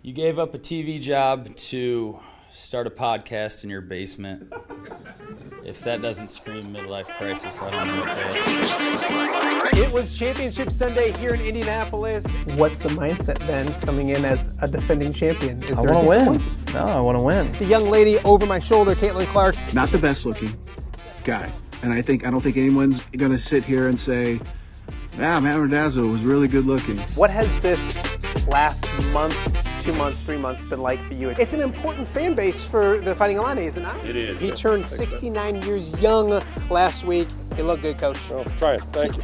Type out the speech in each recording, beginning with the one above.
You gave up a TV job to start a podcast in your basement. If that doesn't scream midlife crisis, I don't know what does. It was Championship Sunday here in Indianapolis. What's the mindset then coming in as a defending champion? I want to win. No, I want to win. The young lady over my shoulder, Caitlin Clark. Not the best looking guy. And I don't think anyone's going to sit here and say, Matt Randazzo was really good looking. What has this last month, 2 months, 3 months been like for you? It's an important fan base for the Fighting Illini, is it not? It is. He turned 69 years young last week. You look good, Coach. Oh, try it. Thank you.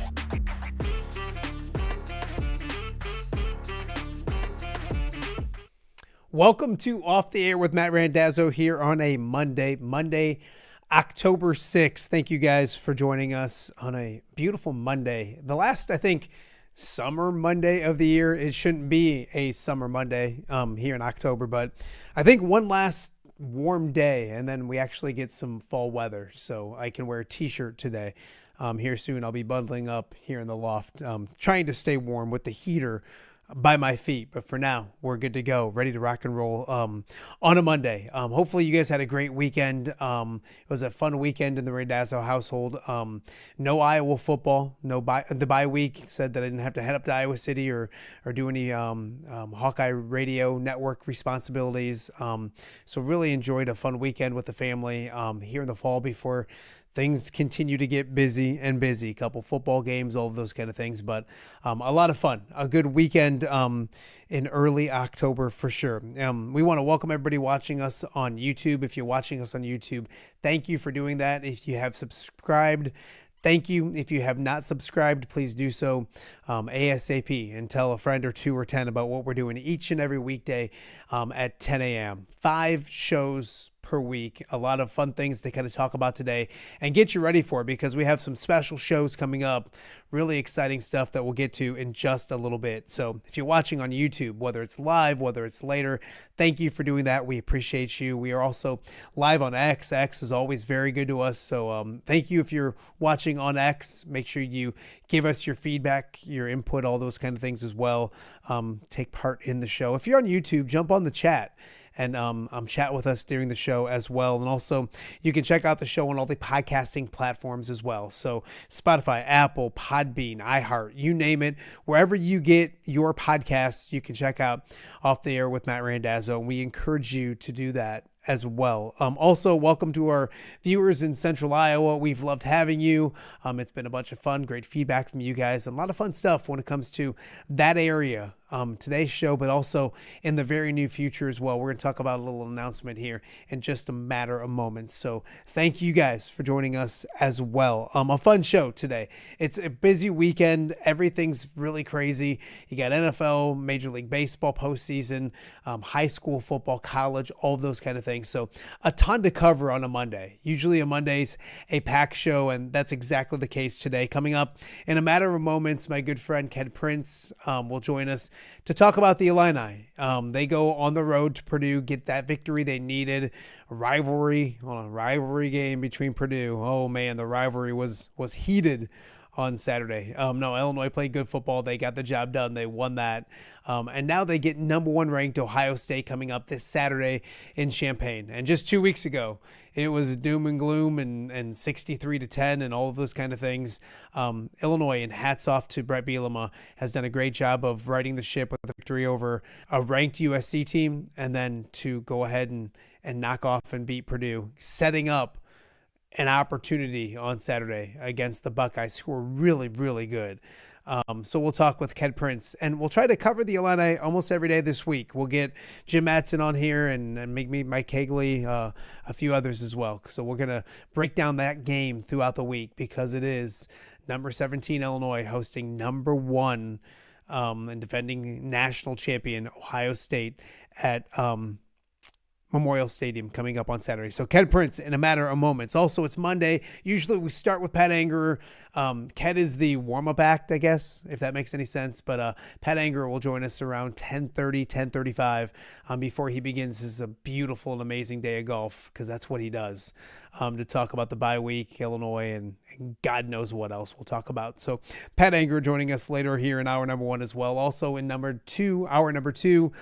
Welcome to Off the Air with Matt Randazzo here on a Monday, October 6th. Thank you guys for joining us on a beautiful Monday. The last, I think, summer Monday of the year. It shouldn't be a summer Monday here in October, but I think one last warm day and then we actually get some fall weather. So I can wear a t-shirt today. Here soon I'll be bundling up here in the loft, trying to stay warm with the heater by my feet. But for now, we're good to go, ready to rock and roll on a Monday. Hopefully you guys had a great weekend. It was a fun weekend in the Randazzo household. No Iowa football, the bye week. Said that I didn't have to head up to Iowa City or do any Hawkeye radio network responsibilities. So really enjoyed a fun weekend with the family here in the fall before things continue to get busy. A couple football games, all of those kind of things, but a lot of fun, a good weekend in early October for sure. We want to welcome everybody watching us on YouTube. If you're watching us on YouTube, thank you for doing that. If you have subscribed, thank you. If you have not subscribed, please do so ASAP and tell a friend or 2 or 10 about what we're doing each and every weekday at 10 a.m. 5 shows per week. A lot of fun things to kind of talk about today and get you ready for, because we have some special shows coming up, really exciting stuff that we'll get to in just a little bit. So if you're watching on YouTube, whether it's live, whether it's later, thank you for doing that. We appreciate you. We are also live on X. X is always very good to us. So thank you if you're watching on X. Make sure you give us your feedback, your input, all those kind of things as well. Take part in the show. If you're on YouTube, jump on the chat and chat with us during the show as well. And also, you can check out the show on all the podcasting platforms as well. So Spotify, Apple, Podbean, iHeart, you name it. Wherever you get your podcasts, you can check out Off the Air with Matt Randazzo. And we encourage you to do that as well. Also, welcome to our viewers in Central Iowa. We've loved having you. It's been a bunch of fun, great feedback from you guys, and a lot of fun stuff when it comes to that area. Today's show, but also in the very near future as well. We're going to talk about a little announcement here in just a matter of moments. So thank you guys for joining us as well. A fun show today. It's a busy weekend. Everything's really crazy. You got NFL, Major League Baseball postseason, high school football, college, all of those kind of things. So a ton to cover on a Monday. Usually a Monday's a packed show, and that's exactly the case today. Coming up in a matter of moments, my good friend Kedric Prince will join us to talk about the Illini. They go on the road to Purdue, get that victory they needed. Rivalry game between Purdue. Oh man, the rivalry was heated on Saturday. No, Illinois played good football. They got the job done. They won that. And now they get number 1 ranked Ohio State coming up this Saturday in Champaign. And just 2 weeks ago, it was doom and gloom and 63-10 and all of those kind of things. Illinois, and hats off to Brett Bielema, has done a great job of riding the ship with a victory over a ranked USC team, and then to go ahead and knock off and beat Purdue, setting up an opportunity on Saturday against the Buckeyes, who are really, really good. So we'll talk with Kedric Prince, and we'll try to cover the Illini almost every day this week. We'll get Jim Matson on here and make me Mike Cagley, a few others as well. So we're going to break down that game throughout the week because it is number 17 Illinois hosting number 1 and defending national champion Ohio State at Memorial Stadium coming up on Saturday. So Kedric Prince in a matter of moments. Also, it's Monday. Usually we start with Pat Anger. Ked is the warm-up act, I guess, if that makes any sense. But Pat Anger will join us around 10:30, 10:35 before he begins his beautiful and amazing day of golf, because that's what he does, to talk about the bye week, Illinois, and God knows what else we'll talk about. So Pat Anger joining us later here in hour number 1 as well. Also in hour number two,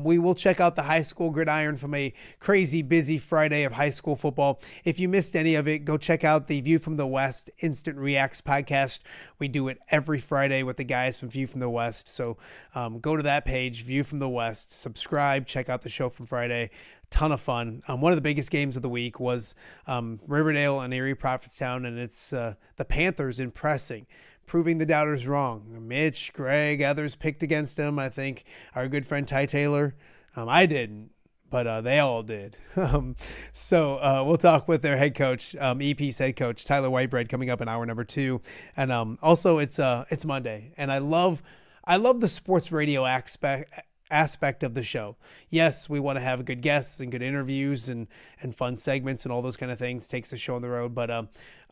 we will check out the high school gridiron from a crazy busy Friday of high school football. If you missed any of it, go check out the View from the West Instant Reacts podcast. We do it every Friday with the guys from View from the West. So go to that page, View from the West, subscribe, check out the show from Friday. Ton of fun. One of the biggest games of the week was Riverdale and Erie-Prophetstown, and it's the Panthers impressing, proving the doubters wrong. Mitch, Greg, others picked against them. I think our good friend Ty Taylor. I didn't, but they all did. So we'll talk with their head coach, EP's head coach, Tyler Whitebread, coming up in hour number 2. And also it's Monday, and I love the sports radio aspect of the show. Yes, we want to have good guests and good interviews and fun segments and all those kind of things. Takes the show on the road, but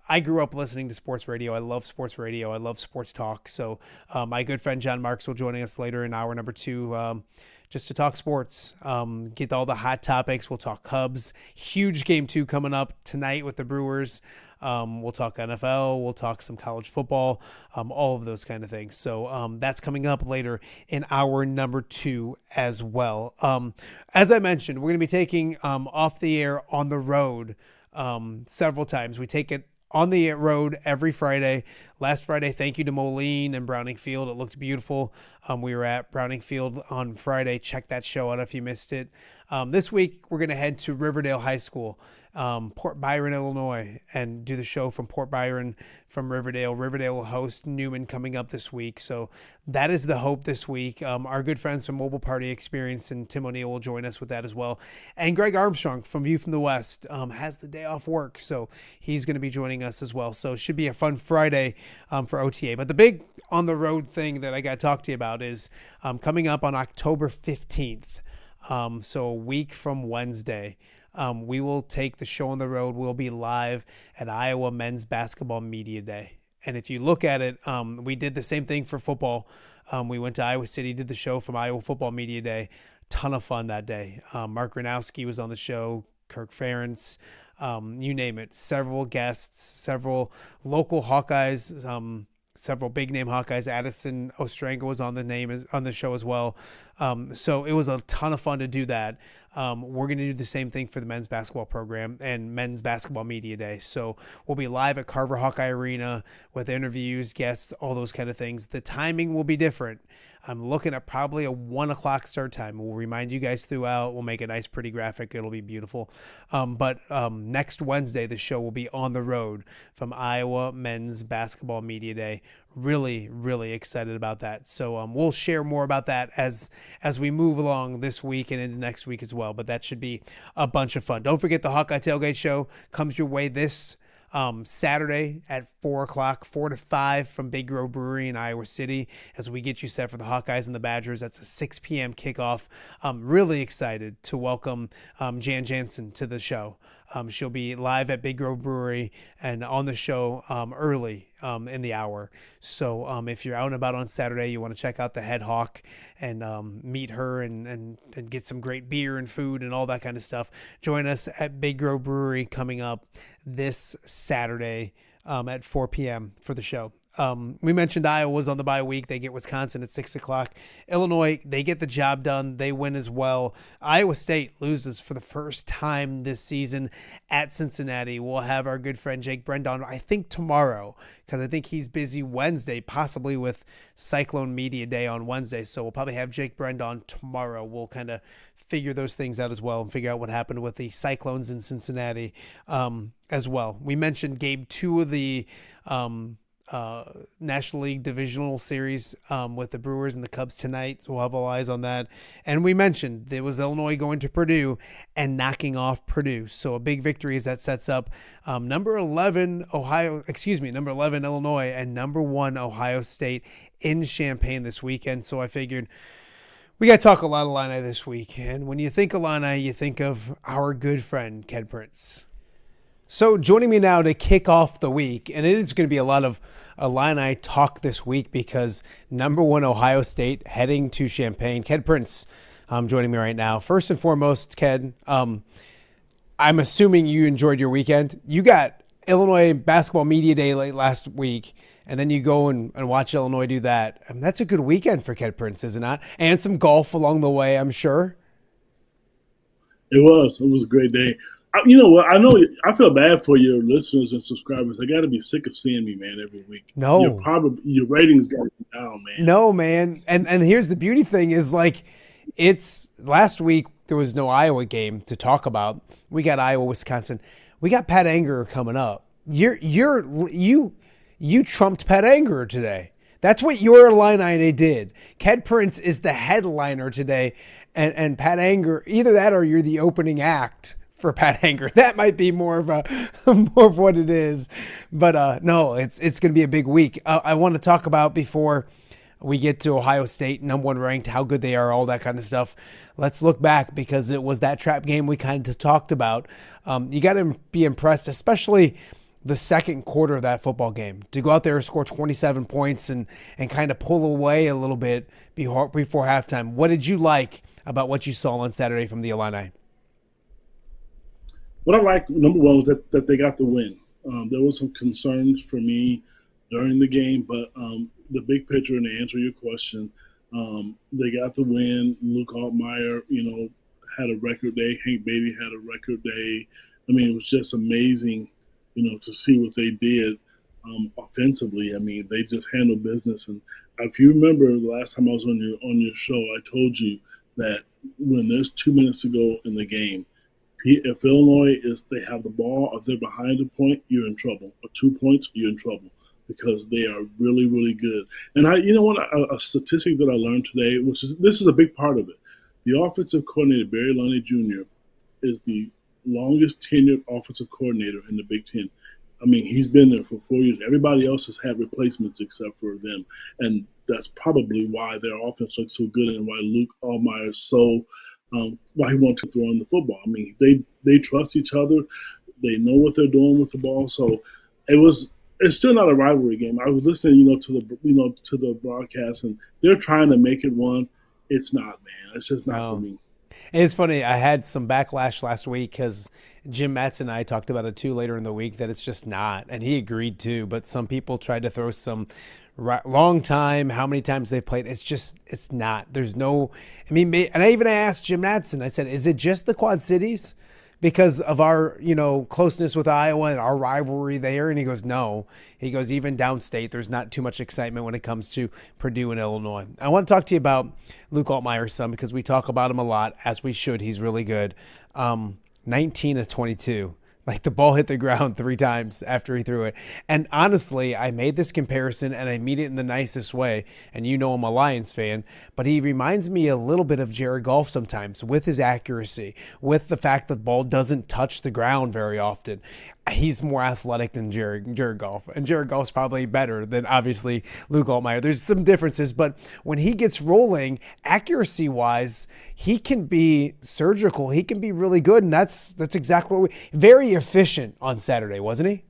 I grew up listening to sports radio. I love sports radio. I love sports talk. So my good friend John Marx will join us later in hour number 2 just to talk sports, get all the hot topics. We'll talk Cubs. Huge game 2 coming up tonight with the Brewers. We'll talk NFL. We'll talk some college football, all of those kind of things. So that's coming up later in hour number 2 as well. As I mentioned, we're going to be taking Off the Air on the road several times. We take it on the road every Friday. Last Friday, thank you to Moline and Browning Field. It looked beautiful. We were at Browning Field on Friday. Check that show out if you missed it. This week, we're going to head to Riverdale High School, Port Byron, Illinois, and do the show from Port Byron from Riverdale. Riverdale will host Newman coming up this week. So that is the hope this week. Our good friends from Mobile Party Experience and Tim O'Neill will join us with that as well. And Greg Armstrong from View from the West has the day off work, so he's going to be joining us as well. So it should be a fun Friday for OTA. But the big on-the-road thing that I got to talk to you about is coming up on October 15th, so a week from Wednesday. We will take the show on the road. We'll be live at Iowa Men's Basketball Media Day. And if you look at it, we did the same thing for football. We went to Iowa City, did the show from Iowa Football Media Day. Ton of fun that day. Mark Randazzo was on the show, Kirk Ferentz, you name it. Several guests, several local Hawkeyes, several big name Hawkeyes. Addison Ostrango was on the show as well. So it was a ton of fun to do that. We're going to do the same thing for the men's basketball program and men's basketball media day. So we'll be live at Carver Hawkeye Arena with interviews, guests, all those kind of things. The timing will be different. I'm looking at probably a 1 o'clock start time. We'll remind you guys throughout. We'll make a nice, pretty graphic. It'll be beautiful. But next Wednesday, the show will be on the road from Iowa Men's Basketball Media Day. Really, really excited about that. So we'll share more about that as we move along this week and into next week as well. But that should be a bunch of fun. Don't forget the Hawkeye Tailgate Show comes your way this Saturday at 4 o'clock, 4 to 5 from Big Grove Brewery in Iowa City as we get you set for the Hawkeyes and the Badgers. That's a 6 p.m. kickoff. I'm really excited to welcome Jan Jansen to the show. She'll be live at Big Grove Brewery and on the show early in the hour. So if you're out and about on Saturday, you want to check out the head hawk and meet her and get some great beer and food and all that kind of stuff, join us at Big Grove Brewery coming up this Saturday at 4 p.m. for the show. We mentioned Iowa was on the bye week. They get Wisconsin at 6 o'clock. Illinois, they get the job done. They win as well. Iowa State loses for the first time this season at Cincinnati. We'll have our good friend Jake Brendon, I think tomorrow, because I think he's busy Wednesday, possibly with Cyclone Media Day on Wednesday. So we'll probably have Jake Brendon tomorrow. We'll kind of figure those things out as well and figure out what happened with the Cyclones in Cincinnati as well. We mentioned game 2 of the National League divisional series with the Brewers and the Cubs tonight. So we'll have all eyes on that. And we mentioned it was Illinois going to Purdue and knocking off Purdue. So a big victory as that sets up number 11 Illinois and number 1 Ohio State in Champaign this weekend. So I figured we got to talk a lot of Illini this week. And when you think Illini, you think of our good friend, Kedric Prince. So joining me now to kick off the week, and it is going to be a lot of Illini talk this week because number 1 Ohio State heading to Champaign. Kedric Prince joining me right now. First and foremost, Ked, I'm assuming you enjoyed your weekend. You got Illinois Basketball Media Day late last week, and then you go and watch Illinois do that. I mean, that's a good weekend for Kedric Prince, is it not? And some golf along the way, I'm sure. It was. It was a great day. You know what? I feel bad for your listeners and subscribers. They got to be sick of seeing me, man, every week. No. Your ratings got to be down, man. No, man. And here's the beauty thing is, like, it's last week there was no Iowa game to talk about. We got Iowa, Wisconsin. We got Pat Angerer coming up. You trumped Pat Angerer today. That's what your Illini did. Kedric Prince is the headliner today, and Pat Angerer, either that or you're the opening act for Pat Angerer. That might be more of what it is. But no, it's going to be a big week. I want to talk about, before we get to Ohio State, number 1 ranked, how good they are, all that kind of stuff. Let's look back, because it was that trap game we kind of talked about. You got to be impressed, especially the second quarter of that football game, to go out there and score 27 points and kind of pull away a little bit before halftime. What did you like about what you saw on Saturday from the Illini? What I liked, number 1, was that they got the win. There was some concerns for me during the game, but the big picture, and to answer your question, they got the win. Luke Altmaier, had a record day. Hank Beatty had a record day. I mean, it was just amazing, to see what they did offensively. I mean, they just handled business. And if you remember the last time I was on your show, I told you that when there's 2 minutes to go in the game, if Illinois they have the ball, if they're behind a point, you're in trouble. Or 2 points, you're in trouble, because they are really, really good. And a statistic that I learned today, this is a big part of it. The offensive coordinator, Barry Loney Jr., is the longest tenured offensive coordinator in the Big Ten. I mean, he's been there for 4 years. Everybody else has had replacements except for them. And that's probably why their offense looks so good, and why Luke Altmaier is so why he wanted to throw in the football. I mean, they trust each other. They know what they're doing with the ball. So it's still not a rivalry game. I was listening, to the broadcast, and they're trying to make it one. It's not, man. It's just not for me. It's funny. I had some backlash last week because Jim Matz and I talked about it too later in the week, that it's just not, and he agreed too. But some people tried to throw some long time, how many times they've played. It's not. There's no. I mean, and I even asked Jim Matson. I said, "Is it just the Quad Cities because of our closeness with Iowa and our rivalry there?" And he goes, "No." He goes, "Even downstate, there's not too much excitement when it comes to Purdue and Illinois." I want to talk to you about Luke Altmaier's son, because we talk about him a lot, as we should. He's really good. 19 of 22. Like, the ball hit the ground 3 times after he threw it. And honestly, I made this comparison, and I mean it in the nicest way. And I'm a Lions fan, but he reminds me a little bit of Jared Goff sometimes, with his accuracy, with the fact that the ball doesn't touch the ground very often. He's more athletic than Jared Goff, and Jared Goff's probably better than, obviously, Luke Altmaier. There's some differences, but when he gets rolling, accuracy-wise, he can be surgical. He can be really good, and that's exactly what very efficient on Saturday, wasn't he?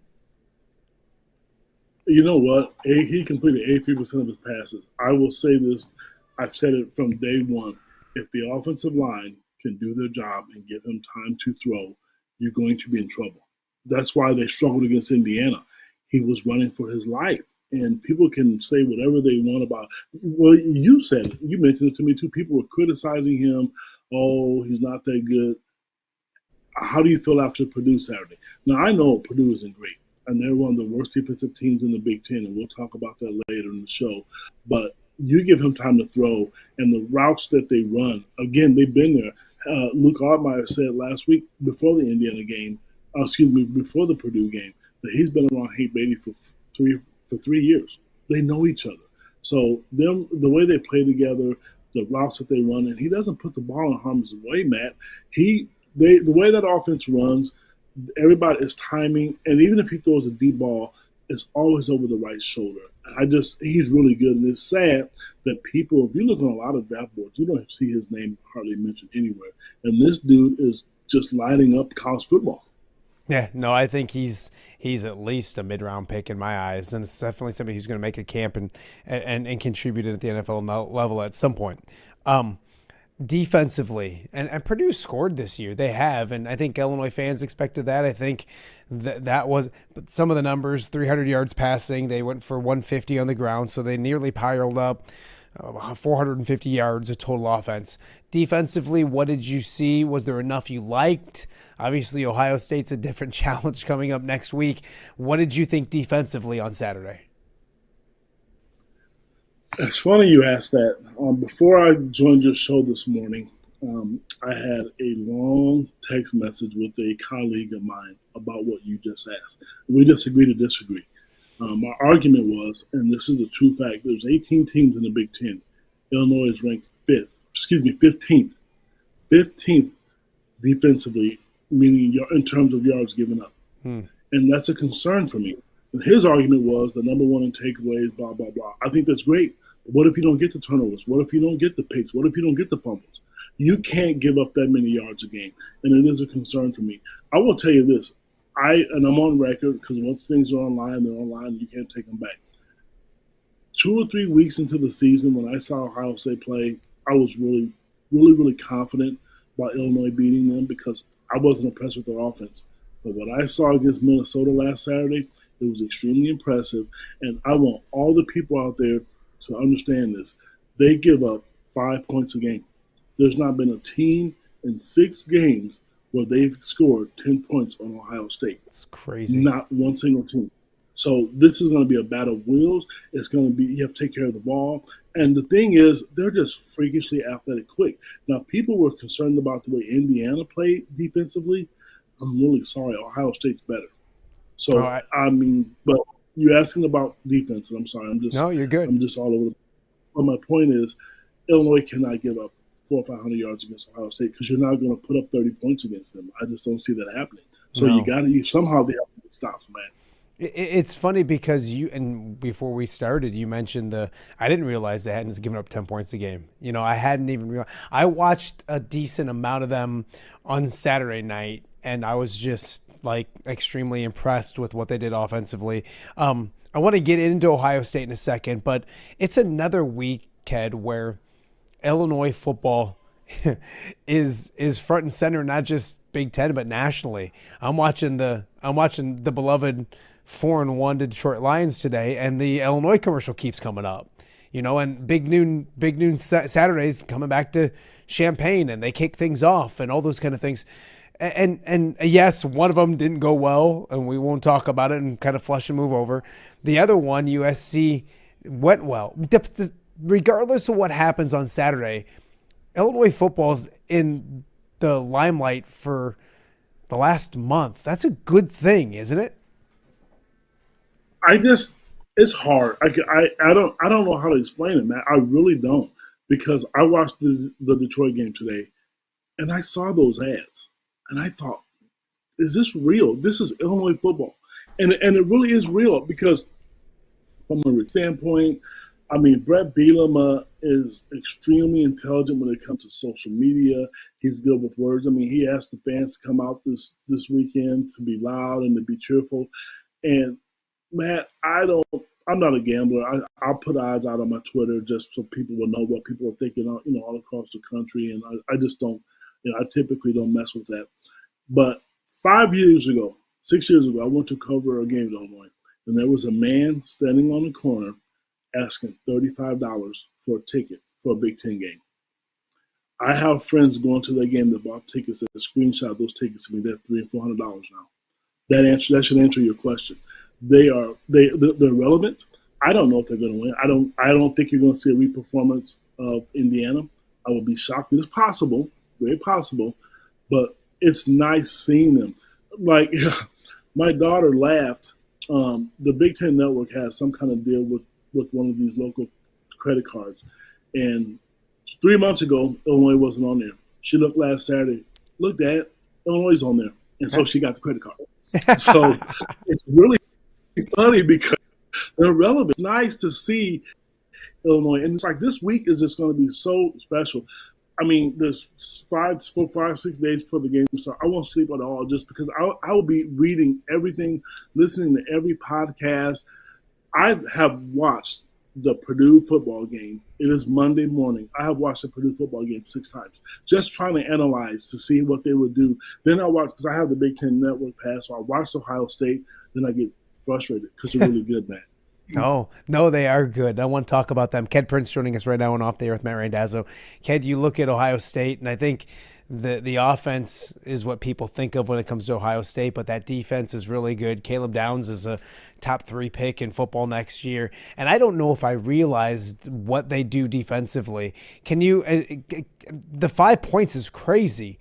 You know what? He completed 83% of his passes. I will say this. I've said it from day one. If the offensive line can do their job and give him time to throw, you're going to be in trouble. That's why they struggled against Indiana. He was running for his life. And people can say whatever they want about – well, you said it. You mentioned it to me too. People were criticizing him. Oh, he's not that good. How do you feel after Purdue Saturday? Now, I know Purdue isn't great, and they're one of the worst defensive teams in the Big Ten, and we'll talk about that later in the show. But you give him time to throw, and the routes that they run, again, they've been there. Luke Altmaier said last week before the Indiana game, before the Purdue game, that he's been around Hank Beatty for for 3 years. They know each other. So the way they play together, the routes that they run, and he doesn't put the ball in harm's way, Matt. The way that offense runs, everybody is timing, and even if he throws a deep ball, it's always over the right shoulder. He's really good, and it's sad that people, if you look on a lot of draft boards, you don't see his name hardly mentioned anywhere. And this dude is just lighting up college football. Yeah, no, I think he's at least a mid-round pick in my eyes, and it's definitely somebody who's going to make a camp and contribute at the NFL level at some point. Defensively, and Purdue scored this year. They have, and I think Illinois fans expected that. I think that was some of the numbers, 300 yards passing. They went for 150 on the ground, so they nearly piled up 450 yards of total offense. Defensively, what did you see? Was there enough you liked? Obviously, Ohio State's a different challenge coming up next week. What did you think defensively on Saturday? It's funny you asked that. Before I joined your show this morning, I had a long text message with a colleague of mine about what you just asked. We just agreed to disagree. My argument was, and this is the true fact, there's 18 teams in the Big Ten. Illinois is ranked 15th. 15th defensively, meaning in terms of yards given up. And that's a concern for me. His argument was the number one in takeaways, blah, blah, blah. I think that's great. But what if you don't get the turnovers? What if you don't get the picks? What if you don't get the fumbles? You can't give up that many yards a game, and it is a concern for me. I will tell you this. I'm on record because once things are online, they're online, and you can't take them back. 2 or 3 weeks into the season, when I saw Ohio State play, I was really, really, really confident about Illinois beating them because I wasn't impressed with their offense. But what I saw against Minnesota last Saturday, it was extremely impressive, and I want all the people out there to understand this. They give up 5 points a game. There's not been a team in 6 games where they've scored 10 points on Ohio State. It's crazy. Not one single team. So this is going to be a battle of wills. It's going to be, you have to take care of the ball. And the thing is, they're just freakishly athletic quick. Now, people were concerned about the way Indiana played defensively. I'm really sorry. Ohio State's better. So, but you're asking about defense, and I'm sorry. No, you're good. I'm just all over. But my point is, Illinois cannot give up 400 or 500 yards against Ohio State because you're not going to put up 30 points against them. I just don't see that happening. So you somehow they have to stop, man. It's funny because and before we started, you mentioned I didn't realize they hadn't given up 10 points a game. I hadn't even realized. I watched a decent amount of them on Saturday night, and I was just extremely impressed with what they did offensively. I want to get into Ohio State in a second, but it's another week, Ked, where Illinois football is front and center, not just Big Ten, but nationally. I'm watching the beloved 4-1 to Detroit Lions today, and the Illinois commercial keeps coming up. And big noon Saturdays coming back to Champaign, and they kick things off and all those kind of things. And yes, one of them didn't go well, and we won't talk about it and kind of flush and move over. The other one, USC, went well. Regardless of what happens on Saturday, Illinois football's in the limelight for the last month. That's a good thing, isn't it? It's hard. I don't know how to explain it, man. I really don't, because I watched the Detroit game today, and I saw those ads. And I thought, is this real? This is Illinois football. And it really is real because from a standpoint, Brett Bielema is extremely intelligent when it comes to social media. He's good with words. He asked the fans to come out this weekend to be loud and to be cheerful. And, Matt, I'm not a gambler. I'll put odds out on my Twitter just so people will know what people are thinking, all across the country. And I just don't, I typically don't mess with that. But 6 years ago, I went to cover a game in Illinois, and there was a man standing on the corner asking $35 for a ticket for a Big Ten game. I have friends going to that game that bought tickets that screenshot those tickets to me. They're $300 and $400 now. That should answer your question. They're relevant. I don't know if they're going to win. I don't think you're going to see a reperformance of Indiana. I would be shocked. It's possible, very possible, but it's nice seeing them. My daughter laughed the Big Ten Network has some kind of deal with one of these local credit cards. And 3 months ago, Illinois wasn't on there. She looked last Saturday. Look, Dad, Illinois is on there. And so she got the credit card. So it's really funny because they're relevant. It's nice to see Illinois. And it's like this week is just going to be so special. I mean, there's 6 days before the game starts. I won't sleep at all just because I will be reading everything, listening to every podcast. I have watched the Purdue football game. It is Monday morning. I have watched the Purdue football game 6 times, just trying to analyze to see what they would do. Then I watch, because I have the Big Ten Network pass, so I watch Ohio State. Then I get frustrated because they're really good, man. No, they are good. I want to talk about them. Kedric Prince joining us right now on Off the Air with Matt Randazzo. Ked, you look at Ohio State, and I think the offense is what people think of when it comes to Ohio State, but that defense is really good. Caleb Downs is a top 3 pick in football next year, and I don't know if I realized what they do defensively. Can you the 5 points is crazy.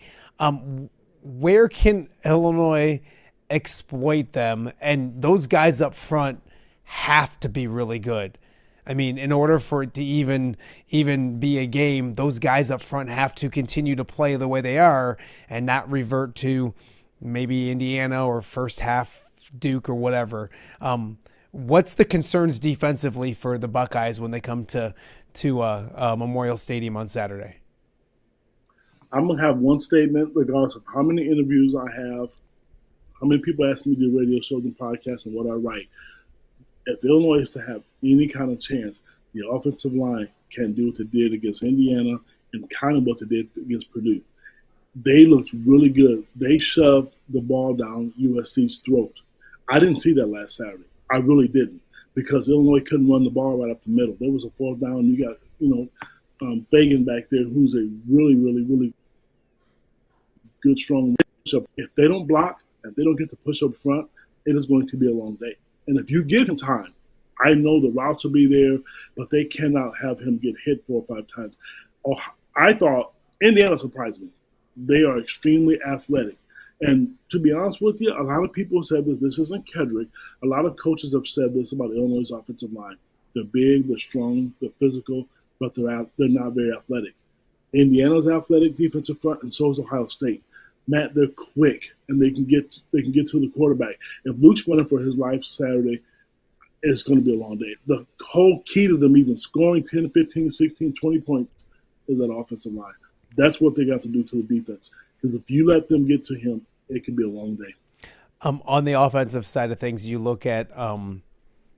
Where can Illinois exploit them? And those guys up front have to be really good. I mean, in order for it to even be a game, those guys up front have to continue to play the way they are and not revert to maybe Indiana or first half Duke or whatever. What's the concerns defensively for the Buckeyes when they come to Memorial Stadium on Saturday? I'm going to have one statement regardless of how many interviews I have, how many people ask me to do radio shows and podcasts and what I write. If Illinois is to have any kind of chance, the offensive line can do what they did against Indiana and kind of what they did against Purdue. They looked really good. They shoved the ball down USC's throat. I didn't see that last Saturday. I really didn't, because Illinois couldn't run the ball right up the middle. There was a 4th down. You got, Fagan back there, who's a really, really, really good, strong push-up. If they don't block, if they don't get the push up front, it is going to be a long day. And if you give him time, I know the routes will be there, but they cannot have him get hit 4 or 5 times. Oh, I thought Indiana surprised me. They are extremely athletic. And to be honest with you, a lot of people said this isn't Kedric. A lot of coaches have said this about Illinois' offensive line. They're big, they're strong, they're physical, but they're not very athletic. Indiana's athletic defensive front, and so is Ohio State. Matt, they're quick, and they can get to the quarterback. If Luke's running for his life Saturday, it's going to be a long day. The whole key to them even scoring 10, 15, 16, 20 points is that offensive line. That's what they got to do to the defense. Because if you let them get to him, it can be a long day. On the offensive side of things, you look at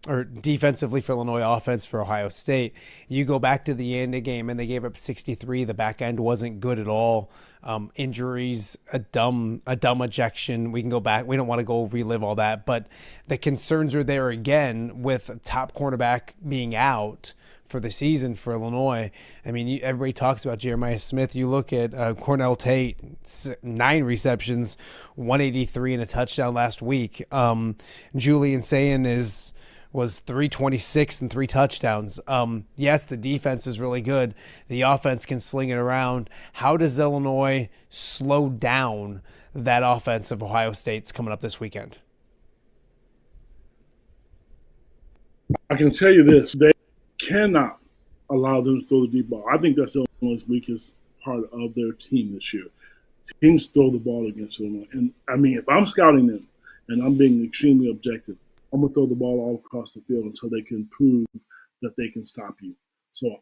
or defensively for Illinois, offense for Ohio State. You go back to the end of the game, and they gave up 63. The back end wasn't good at all. Injuries, a dumb ejection. We can go back. We don't want to go relive all that, but the concerns are there again with top cornerback being out for the season for Illinois. I mean, everybody talks about Jeremiah Smith. You look at Cornell Tate, 9 receptions, 183 and a touchdown last week. Julian Sayin was 326 and 3 touchdowns. Yes, the defense is really good. The offense can sling it around. How does Illinois slow down that offense of Ohio State's coming up this weekend? I can tell you this. They cannot allow them to throw the deep ball. I think that's Illinois' weakest part of their team this year. Teams throw the ball against Illinois. And, I mean, if I'm scouting them and I'm being extremely objective, I'm going to throw the ball all across the field until they can prove that they can stop you. So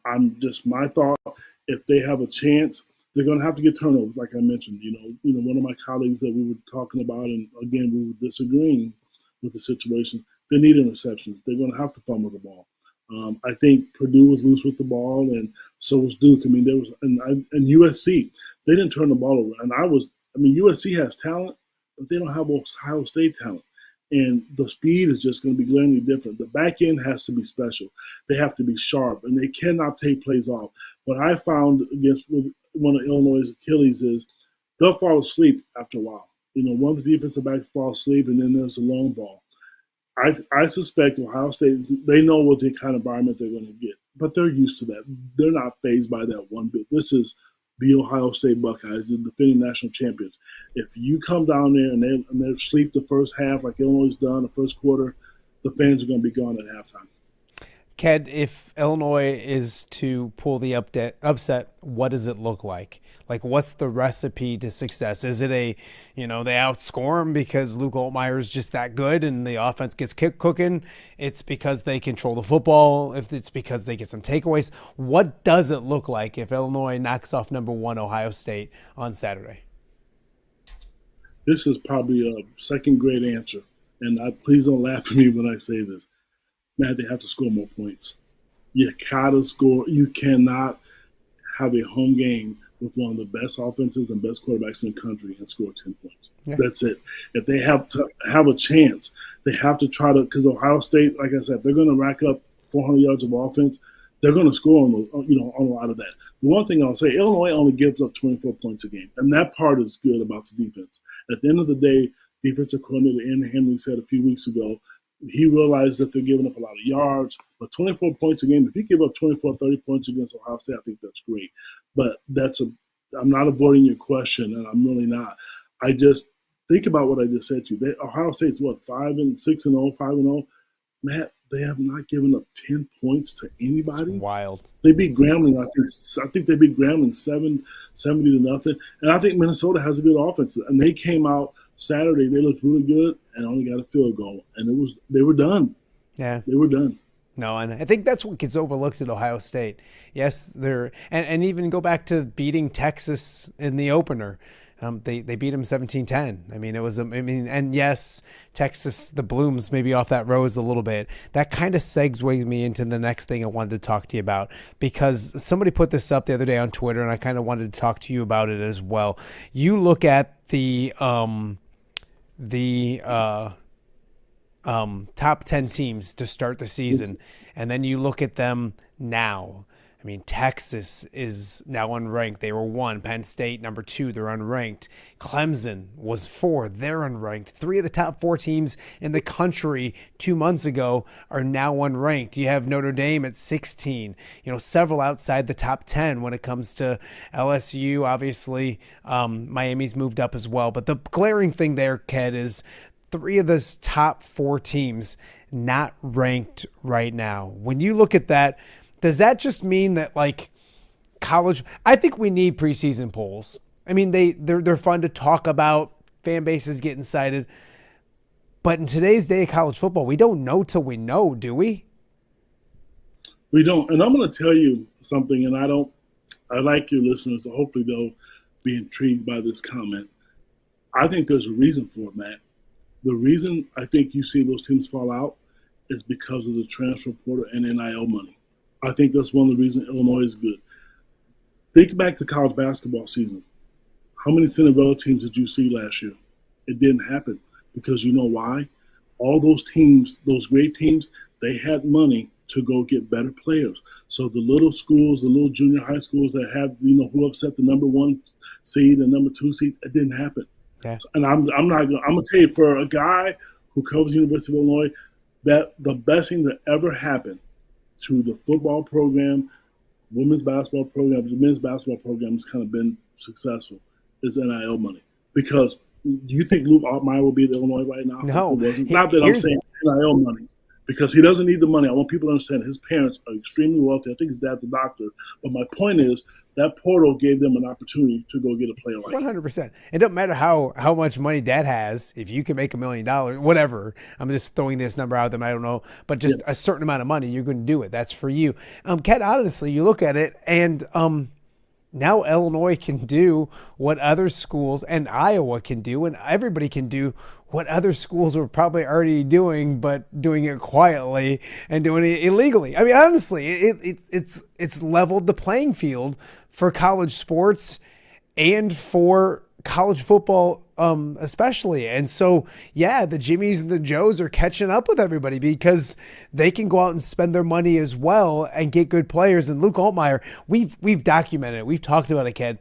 my thought, if they have a chance, they're going to have to get turnovers, like I mentioned. One of my colleagues that we were talking about, and again, we were disagreeing with the situation, they need interceptions. They're going to have to fumble the ball. I think Purdue was loose with the ball, and so was Duke. I mean, and USC, they didn't turn the ball over. And USC has talent, but they don't have Ohio State talent. And the speed is just going to be glaringly different. The back end has to be special. They have to be sharp, and they cannot take plays off. What I found against one of Illinois' Achilles is they'll fall asleep after a while. One of the defensive backs fall asleep, and then there's a long ball. I suspect Ohio State, they know what the kind of environment they're going to get, but they're used to that. They're not fazed by that one bit. This is the Ohio State Buckeyes, the defending national champions. If you come down there and they sleep the first half like Illinois done, the first quarter, the fans are going to be gone at halftime. Ked, if Illinois is to pull the upset, what does it look like? Like, what's the recipe to success? Is it they outscore them because Luke Altmaier is just that good and the offense gets cooking? It's because they control the football. If it's because they get some takeaways, what does it look like if Illinois knocks off number 1 Ohio State on Saturday? This is probably a second grade answer, and please don't laugh at me when I say this. Man, they have to score more points. You gotta score. You cannot have a home game with one of the best offenses and best quarterbacks in the country and score 10 points. Yeah. That's it. If they have to have a chance, they have to try to, because Ohio State, like I said, they're going to rack up 400 yards of offense. They're going to score on a lot of that. The one thing I'll say, Illinois only gives up 24 points a game, and that part is good about the defense. At the end of the day, defensive coordinator Ian Henry said a few weeks ago, he realized that they're giving up a lot of yards, but 24 points a game, if you give up 24, 30 points against Ohio State, I think that's great. But I'm not avoiding your question, and I'm really not. I just think about what I just said to you. Ohio State's 5-6-0, 5-0. Matt, they have not given up 10 points to anybody. It's wild. They beat Grambling. I think they beat Grambling 70-0. And I think Minnesota has a good offense. And they came out Saturday. They looked really good and only got a field goal. And they were done. Yeah, they were done. No, and I think that's what gets overlooked at Ohio State. Yes, they're and even go back to beating Texas in the opener. They beat them 17-10. I mean, and yes, Texas, the blooms maybe off that rose a little bit. That kind of segues me into the next thing I wanted to talk to you about, because somebody put this up the other day on Twitter, and I kind of wanted to talk to you about it as well. You look at the top 10 teams to start the season, and then you look at them now. I mean, Texas is now unranked. They were 1. Penn State, number 2, they're unranked. Clemson was 4. They're unranked. 3 of the top 4 teams in the country 2 months ago are now unranked. You have Notre Dame at 16. Several outside the top 10 when it comes to LSU. Obviously, Miami's moved up as well. But the glaring thing there, Ked, is 3 of the top 4 teams not ranked right now. When you look at that, does that just mean that, like, college – I think we need preseason polls. I mean, they're fun to talk about. Fan bases get excited. But in today's day of college football, we don't know till we know, do we? We don't. And I'm going to tell you something, and I like your listeners, so hopefully they'll be intrigued by this comment. I think there's a reason for it, Matt. The reason I think you see those teams fall out is because of the transfer portal and NIL money. I think that's one of the reasons Illinois is good. Think back to college basketball season. How many Cinderella teams did you see last year? It didn't happen because you know why? All those teams, those great teams, they had money to go get better players. So the little schools, the little junior high schools that have, who upset the number 1 seed and number 2 seed, it didn't happen. Yeah. And I'm gonna tell you, for a guy who covers the University of Illinois, that the best thing that ever happened to the football program, women's basketball program, the men's basketball program has kind of been successful, is NIL money. Because you think Luke Altmaier will be at Illinois right now? No. Not that I'm saying NIL money, because he doesn't need the money. I want people to understand his parents are extremely wealthy. I think his dad's a doctor. But my point is, that portal gave them an opportunity to go get a player like 100%. It doesn't matter how much money dad has. If you can make $1 million, whatever. I'm just throwing this number out there. I don't know. But just a certain amount of money, you're going to do it. That's for you. Kat, honestly, you look at it, and now Illinois can do what other schools, and Iowa can do, and everybody can do what other schools were probably already doing, but doing it quietly and doing it illegally. I mean, honestly, it's leveled the playing field for college sports and for college football especially. And so, yeah, the Jimmies and the Joes are catching up with everybody because they can go out and spend their money as well and get good players. And Luke Altmaier, we've documented it. We've talked about it, Ked.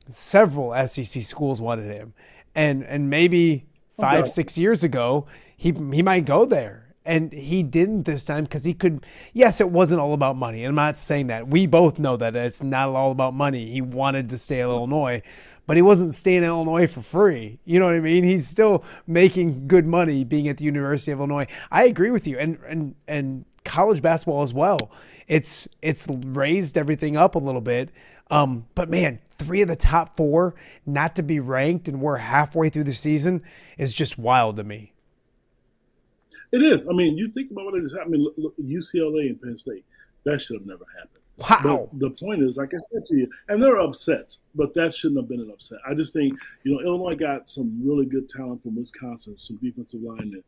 Several SEC schools wanted him. And maybe 5-6 years ago, he might go there. And he didn't this time because he could. Yes, it wasn't all about money. I'm not saying that. We both know that it's not all about money. He wanted to stay at Illinois, but he wasn't staying in Illinois for free. You know what I mean? He's still making good money being at the University of Illinois. I agree with you. And college basketball as well. It's raised everything up a little bit. But man, 3 of the top 4 not to be ranked, and we're halfway through the season is just wild to me. It is. I mean, you think about what it is. I mean, look, UCLA and Penn State, that should have never happened. Wow. But the point is, like I said to you, and there are upsets, but that shouldn't have been an upset. I just think, Illinois got some really good talent from Wisconsin, some defensive linemen.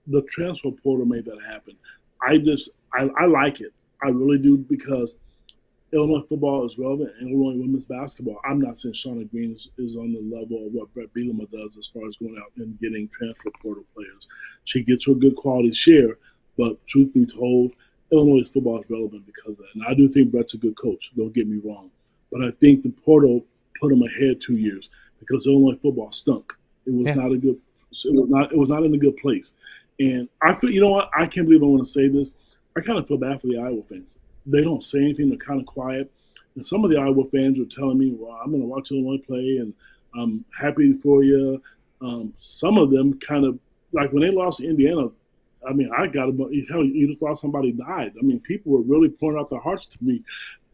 The transfer portal made that happen. I like it. I really do, because Illinois football is relevant, and Illinois women's basketball. I'm not saying Shauna Green is on the level of what Brett Bielema does as far as going out and getting transfer portal players. She gets her good quality share, but truth be told, Illinois football is relevant because of that. And I do think Brett's a good coach. Don't get me wrong, but I think the portal put him ahead 2 years because Illinois football stunk. It was not a good. It was not in a good place. And I feel, you know what? I can't believe I want to say this. I kind of feel bad for the Iowa fans. They don't say anything. They're kind of quiet. And some of the Iowa fans are telling me, well, I'm going to watch Illinois play, and I'm happy for you. Some of them kind of, like when they lost to Indiana, I mean, I got about, hell, you'd have thought somebody died. I mean, people were really pouring out their hearts to me.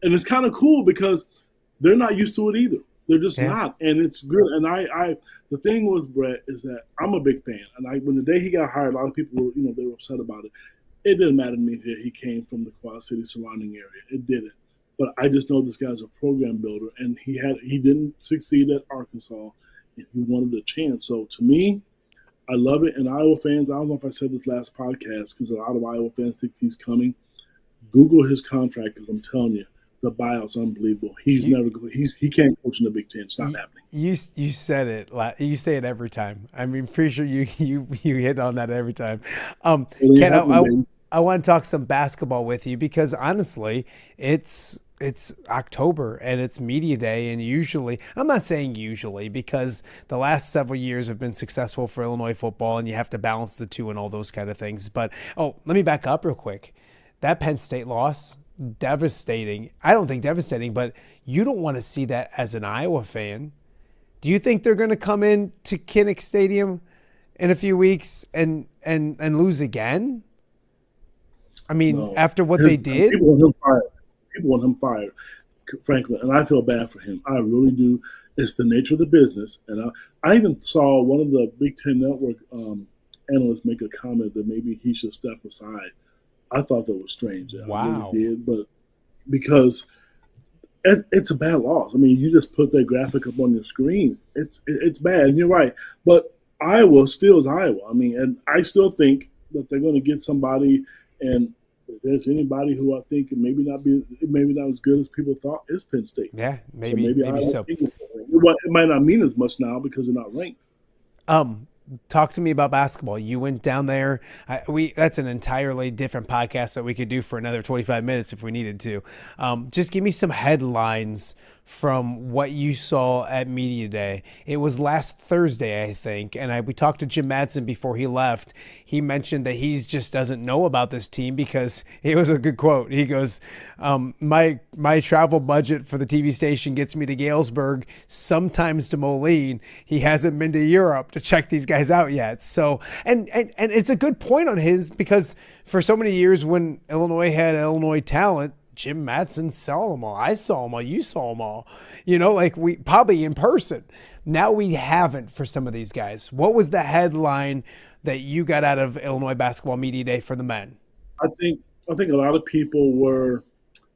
And it's kind of cool because they're not used to it either. They're just not. And it's good. And the thing with Brett is that I'm a big fan. And when the day he got hired, a lot of people were, they were upset about it. It didn't matter to me that he came from the Quad City surrounding area. It didn't. But I just know this guy's a program builder, and he didn't succeed at Arkansas, and he wanted a chance. So to me, I love it. And Iowa fans, I don't know if I said this last podcast because a lot of Iowa fans think he's coming. Google his contract, because I'm telling you, the buyout's unbelievable. He can't coach in the Big Ten. It's not happening. You said it. You say it every time. I mean, pretty sure you hit on that every time. Ken, I want to talk some basketball with you because honestly, it's October and it's media day, and usually, I'm not saying usually because the last several years have been successful for Illinois football, and you have to balance the two and all those kind of things. But let me back up real quick. That Penn State loss, devastating. I don't think devastating, but you don't want to see that as an Iowa fan. Do you think they're going to come in to Kinnick Stadium in a few weeks and lose again? I mean, no. After what they did? People want him fired, frankly, and I feel bad for him. I really do. It's the nature of the business. And I even saw one of the Big Ten Network analysts make a comment that maybe he should step aside. I thought that was strange. Wow. I really did, but because it's a bad loss. I mean, you just put that graphic up on your screen. It's bad, and you're right. But Iowa still is Iowa. I mean, and I still think that they're going to get somebody. And if there's anybody who I think maybe not as good as people thought, is Penn State. Yeah, maybe so. It might not mean as much now because they're not ranked. Talk to me about basketball. You went down there. That's an entirely different podcast that we could do for another 25 minutes if we needed to. Just give me some headlines from what you saw at Media Day. It was last Thursday, I think, and we talked to Jim Madsen before he left. He mentioned that he just doesn't know about this team because it was a good quote. He goes, my travel budget for the TV station gets me to Galesburg, sometimes to Moline. He hasn't been to Europe to check these guys out yet. So, and it's a good point on his, because for so many years when Illinois had Illinois talent, Jim Madsen saw them all. I saw them all. You saw them all. Like we probably in person. Now we haven't for some of these guys. What was the headline that you got out of Illinois Basketball Media Day for the men? I think a lot of people were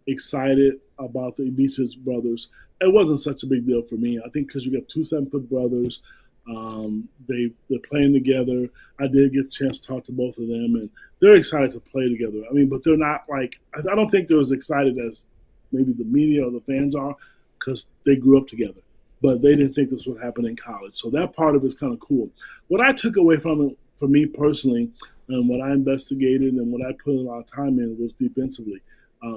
excited about the Ibise's brothers. It wasn't such a big deal for me. I think because you got 2 7-foot brothers. They're playing together. I did get a chance to talk to both of them, and they're excited to play together. I mean, but they're not like, I don't think they're as excited as maybe the media or the fans are because they grew up together. But they didn't think this would happen in college. So that part of it is kind of cool. What I took away from it, for me personally, and what I investigated and what I put a lot of time in was defensively.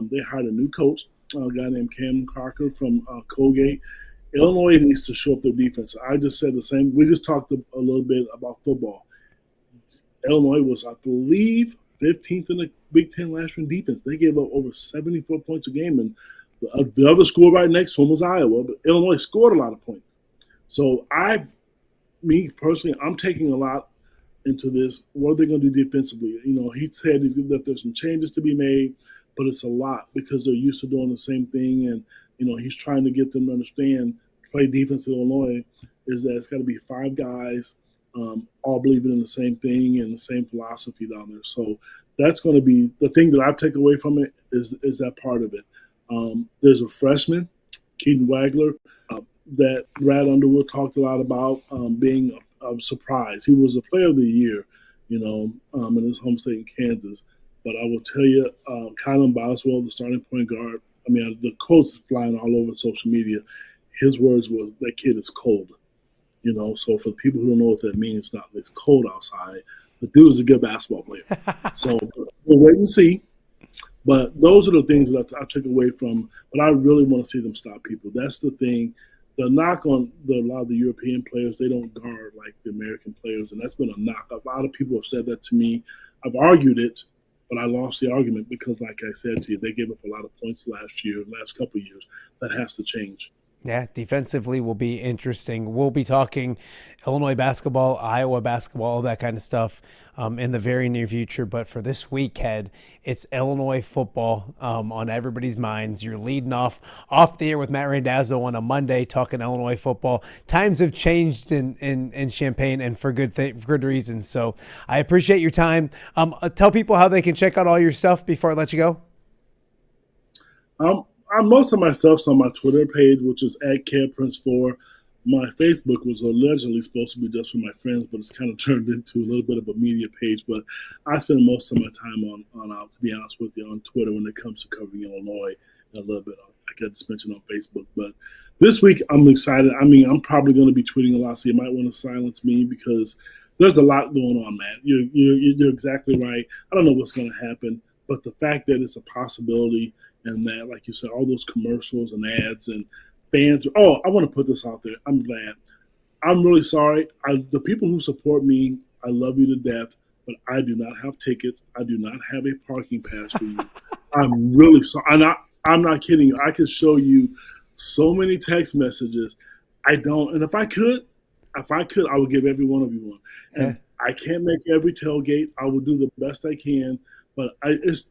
They hired a new coach, a guy named Cam Crocker from Colgate. Illinois needs to show up their defense. I just said the same. We just talked a little bit about football. Illinois was, I believe, 15th in the Big Ten last year in defense. They gave up over 74 points a game, and the other school right next to them was Iowa, but Illinois scored a lot of points. So me personally, I'm taking a lot into this. What are they going to do defensively? He said that there's some changes to be made, but it's a lot because they're used to doing the same thing. And, he's trying to get them to understand play defense in Illinois is that it's got to be 5 guys all believing in the same thing and the same philosophy down there. So that's going to be the thing that I take away from it is that part of it. There's a freshman, Keaton Wagler, that Brad Underwood talked a lot about being a surprise. He was a player of the year, in his home state in Kansas. But I will tell you, Kylan Boswell, the starting point guard, the quotes flying all over social media. His words were, that kid is cold. So for people who don't know what that means, it's cold outside. The dude is a good basketball player. So we'll wait and see. But those are the things that I took away from. But I really want to see them stop people. That's the thing. The knock on a lot of the European players, they don't guard like the American players, and that's been a knock. A lot of people have said that to me. I've argued it, but I lost the argument because, like I said to you, they gave up a lot of points last couple of years. That has to change. Yeah, defensively will be interesting. We'll be talking Illinois basketball, Iowa basketball, all that kind of stuff in the very near future. But for this weekend, it's Illinois football on everybody's minds. You're leading off the air with Matt Randazzo on a Monday talking Illinois football. Times have changed in Champaign and for good reasons. So I appreciate your time. Tell people how they can check out all your stuff before I let you go. Most of my stuff's on my Twitter page, which is @KedPrince4. My Facebook was allegedly supposed to be just for my friends, but it's kind of turned into a little bit of a media page. But I spend most of my time on to be honest with you, on Twitter when it comes to covering Illinois, and a little bit I just mentioned on Facebook. But this week I'm excited. I'm probably going to be tweeting a lot, so you might want to silence me because there's a lot going on, Matt. You're exactly right. I don't know what's going to happen, but the fact that it's a possibility. And that, like you said, all those commercials and ads and fans. Oh, I want to put this out there. I'm glad. I'm really sorry. The people who support me, I love you to death, but I do not have tickets. I do not have a parking pass for you. I'm really sorry. I'm not kidding you. I could show you so many text messages. I don't. And if I could, I would give every one of you one. And I can't make every tailgate. I will do the best I can. But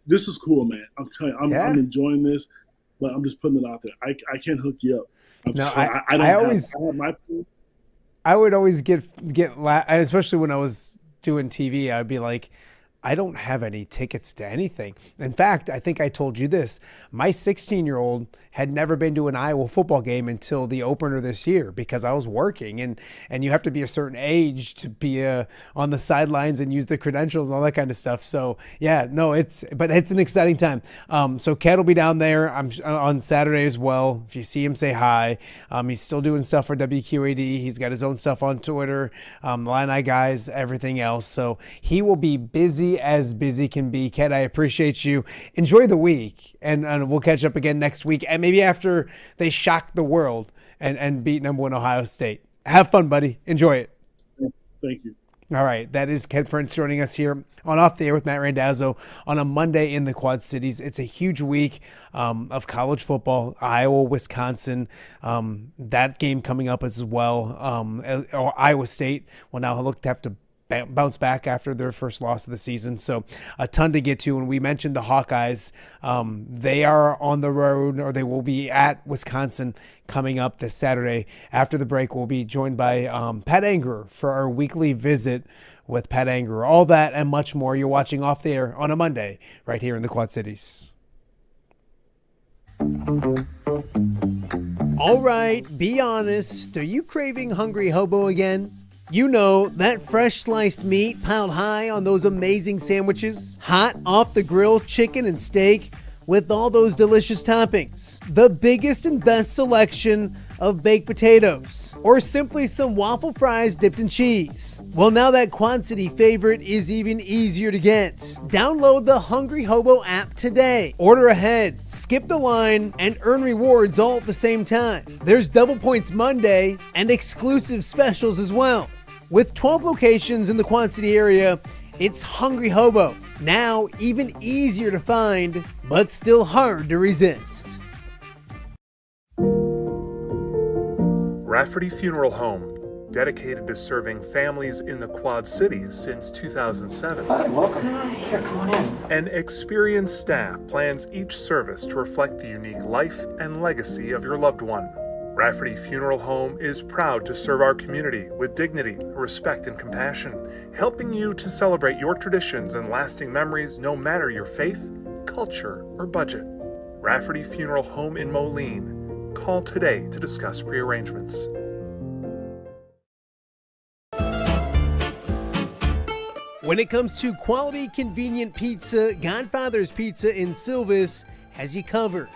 this is cool, man. I'm telling you, I'm enjoying this, but I'm just putting it out there. I can't hook you up. I would always get especially when I was doing TV. I'd be like, I don't have any tickets to anything. In fact, I think I told you this. My 16-year-old had never been to an Iowa football game until the opener this year because I was working, and you have to be a certain age to be on the sidelines and use the credentials and all that kind of stuff. So yeah, no, it's an exciting time. So Ked will be down there. I'm on Saturday as well. If you see him, say hi. He's still doing stuff for WQAD. He's got his own stuff on Twitter, Illini guys, everything else. So he will be busy as busy can be. Ked, I appreciate you. Enjoy the week, and we'll catch up again next week, and maybe after they shock the world and beat number 1 Ohio State. Have fun, buddy. Enjoy it. Thank you. All right, that is Ked Prince joining us here on Off the Air with Matt Randazzo on a Monday in the Quad Cities. It's a huge week of college football, Iowa, Wisconsin. That game coming up as well. Iowa State will now look to have to bounce back after their first loss of the season. So a ton to get to. And we mentioned the Hawkeyes. They are on the road, or they will be at Wisconsin coming up this Saturday. After the break, we'll be joined by Pat Angerer for our weekly visit with Pat Angerer. All that and much more. You're watching Off the Air on a Monday right here in the Quad Cities. All right, be honest. Are you craving Hungry Hobo again? You know, that fresh sliced meat piled high on those amazing sandwiches, hot off the grill chicken and steak with all those delicious toppings, the biggest and best selection of baked potatoes, or simply some waffle fries dipped in cheese. Well, now that Quad City favorite is even easier to get. Download the Hungry Hobo app today. Order ahead, skip the line, and earn rewards all at the same time. There's Double Points Monday and exclusive specials as well. With 12 locations in the Quad City area, It's Hungry Hobo, now even easier to find, but still hard to resist. Rafferty Funeral Home, dedicated to serving families in the Quad Cities since 2007. Hi, welcome. Here, come on in. An experienced staff plans each service to reflect the unique life and legacy of your loved one. Rafferty Funeral Home is proud to serve our community with dignity, respect, and compassion, helping you to celebrate your traditions and lasting memories no matter your faith, culture, or budget. Rafferty Funeral Home in Moline. Call today to discuss prearrangements. When it comes to quality, convenient pizza, Godfather's Pizza in Silvis has you covered.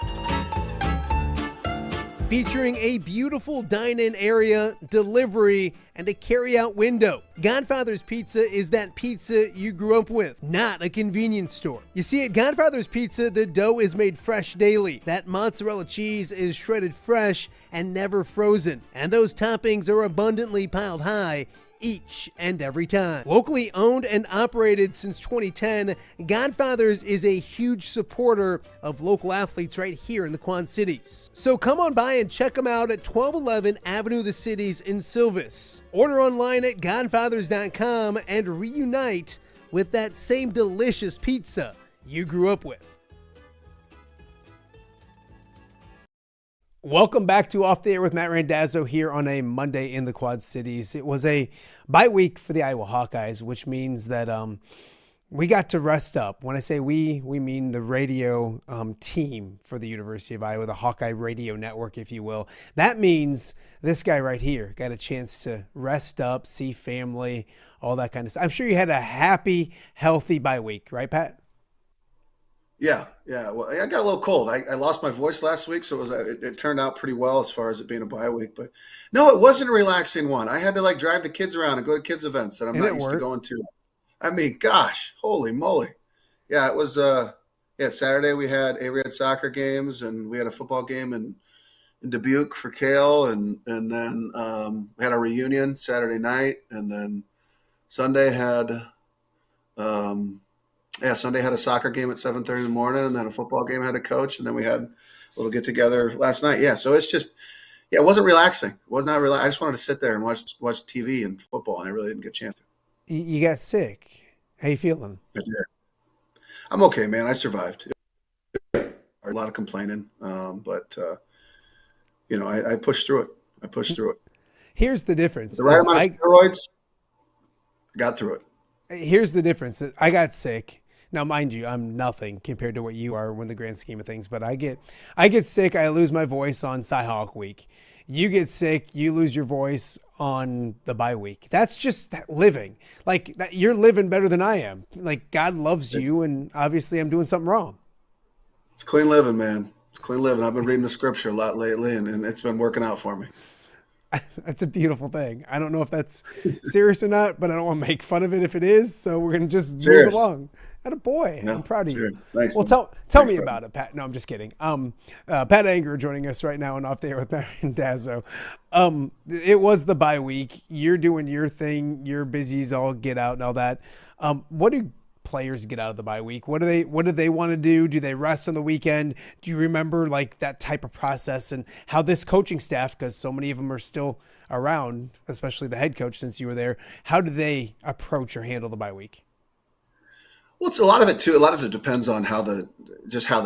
Featuring a beautiful dine-in area, delivery, and a carry-out window. Godfather's Pizza is that pizza you grew up with, not a convenience store. You see, at Godfather's Pizza, the dough is made fresh daily. That mozzarella cheese is shredded fresh and never frozen. And those toppings are abundantly piled high each and every time. Locally owned and operated since 2010, Godfather's is a huge supporter of local athletes right here in the Quad Cities. So come on by and check them out at 1211 Avenue of the Cities in Silvis. Order online at godfathers.com and reunite with that same delicious pizza you grew up with. Welcome back to Off the Air with Matt Randazzo here on a Monday in the Quad Cities. It was a bye week for the Iowa Hawkeyes, which means that we got to rest up. When I say we mean the radio team for the University of Iowa, the Hawkeye Radio Network, if you will. That means this guy right here got a chance to rest up, see family, all that kind of stuff. I'm sure you had a happy, healthy bye week, right, Pat? Yeah. Well, I got a little cold. I lost my voice last week, so it turned out pretty well as far as it being a bye week. But no, it wasn't a relaxing one. I had to drive the kids around and go to kids events that I'm not used to going to. I mean, gosh, holy moly! Yeah, it was. Saturday we had A-Red soccer games, and we had a football game in Dubuque for Kale, and then we had a reunion Saturday night, and then Sunday had. Sunday had a soccer game at 7:30 in the morning, and then a football game had a coach, and then we had a little get together last night. Yeah, so it's just, it wasn't relaxing. It was not relaxing. I just wanted to sit there and watch TV and football, and I really didn't get a chance to. You got sick. How you feeling? I did. I'm okay, man. I survived. A lot of complaining, but I pushed through it. Here's the difference. The right amount of steroids, I got through it. Here's the difference. I got sick. Now, mind you, I'm nothing compared to what you are in the grand scheme of things, but I get sick. I lose my voice on Cy-Hawk week. You get sick. You lose your voice on the bye week. That's just living. You're living better than I am. God loves you, and obviously I'm doing something wrong. It's clean living, man. It's clean living. I've been reading the scripture a lot lately, and it's been working out for me. That's a beautiful thing. I don't know if that's serious or not, but I don't want to make fun of it if it is. So we're going to just move along. Attaboy. No, I'm proud of you. Thanks, well, tell me about it, Pat. No, I'm just kidding. Pat Anger joining us right now on Off the Air with Matt Randazzo. It was the bye week. You're doing your thing. You're busy as all get out and all that. What do players get out of the bye week? What do they want to do? Do they rest on the weekend? Do you remember that type of process and how this coaching staff, because so many of them are still around, especially the head coach since you were there, how do they approach or handle the bye week? Well, it's a lot of it too. A lot of it depends on how the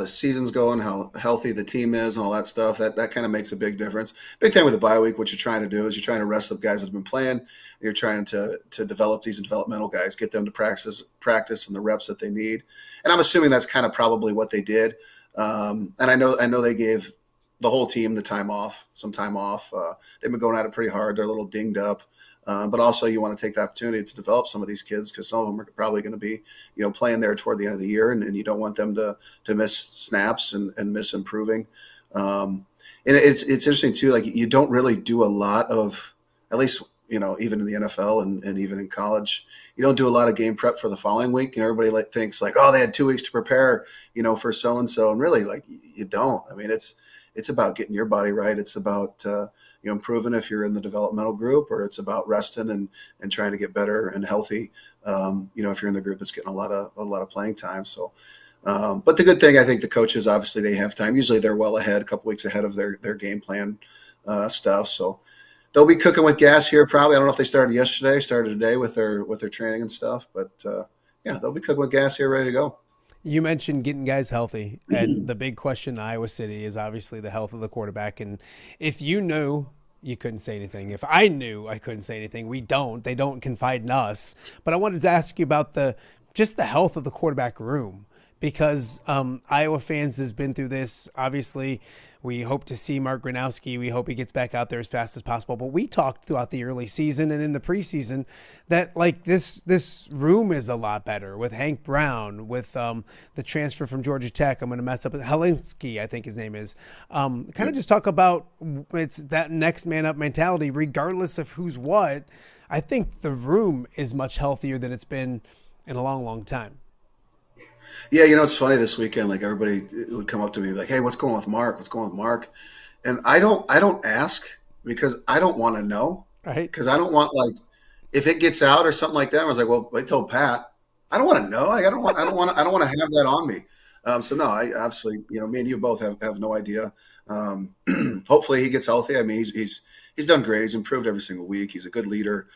season's going, how healthy the team is, and all that stuff. That kind of makes a big difference. Big thing with the bye week, what you're trying to do is you're trying to rest up guys that have been playing. You're trying to develop these developmental guys, get them to practice and the reps that they need. And I'm assuming that's kind of probably what they did. And I know they gave the whole team some time off. They've been going at it pretty hard. They're a little dinged up. But also you want to take the opportunity to develop some of these kids because some of them are probably going to be, playing there toward the end of the year, and you don't want them to miss snaps and miss improving. And it's interesting too, you don't really do a lot of, at least, even in the NFL and even in college, you don't do a lot of game prep for the following week. Everybody thinks oh, they had 2 weeks to prepare, for so-and-so. And really you don't. I mean, it's about getting your body right. It's about improving if you're in the developmental group, or it's about resting and trying to get better and healthy. If you're in the group that's getting a lot of playing time. So, but the good thing, I think the coaches, obviously they have time. Usually they're well ahead, a couple weeks ahead of their game plan stuff. So they'll be cooking with gas here probably. I don't know if they started yesterday, started today with their training and stuff, but they'll be cooking with gas here, ready to go. You mentioned getting guys healthy, and the big question in Iowa City is obviously the health of the quarterback. And if you knew, you couldn't say anything. If I knew, I couldn't say anything. We don't. They don't confide in us. But I wanted to ask you about just the health of the quarterback room, because Iowa fans has been through this. Obviously, we hope to see Mark Gronowski. We hope he gets back out there as fast as possible. But we talked throughout the early season and in the preseason that this room is a lot better with Hank Brown, with the transfer from Georgia Tech. I'm going to mess up. Helinski, I think his name is. Kind of just talk about it's that next man up mentality, regardless of who's what. I think the room is much healthier than it's been in a long, long time. Yeah, it's funny this weekend, like everybody would come up to me like, hey, what's going on with Mark? What's going on with Mark? And I don't ask because I don't want to know. Right. Because I don't want, like, if it gets out or something like that, I was like, well, I told Pat, I don't want to know. I don't want to have that on me. So no, I obviously, me and you both have no idea. Hopefully he gets healthy. I mean, he's done great. He's improved every single week. He's a good leader.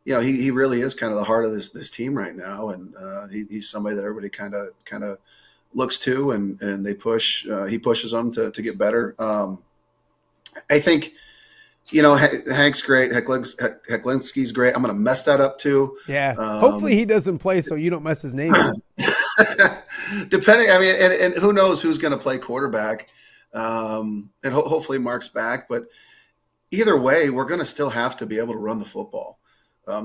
He really is kind of the heart of this team right now, and he's somebody that everybody kind of looks to, and they push. He pushes them to get better. I think, Hank's great. Hecklinski's great. I'm going to mess that up too. Yeah. Hopefully he doesn't play so you don't mess his name up. Depending, I mean, and who knows who's going to play quarterback, and hopefully Mark's back. But either way, we're going to still have to be able to run the football.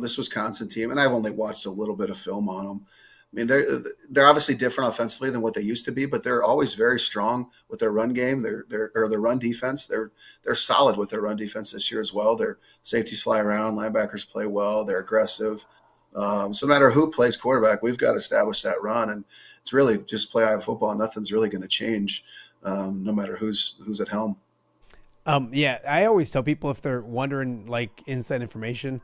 This Wisconsin team, and I've only watched a little bit of film on them. I mean, they're obviously different offensively than what they used to be, but they're always very strong with their run game. Their run defense. They're solid with their run defense this year as well. Their safeties fly around, linebackers play well. They're aggressive. So no matter who plays quarterback, we've got to establish that run, and it's really just play Iowa football. Nothing's really going to change, no matter who's at helm. I always tell people, if they're wondering, like, inside information,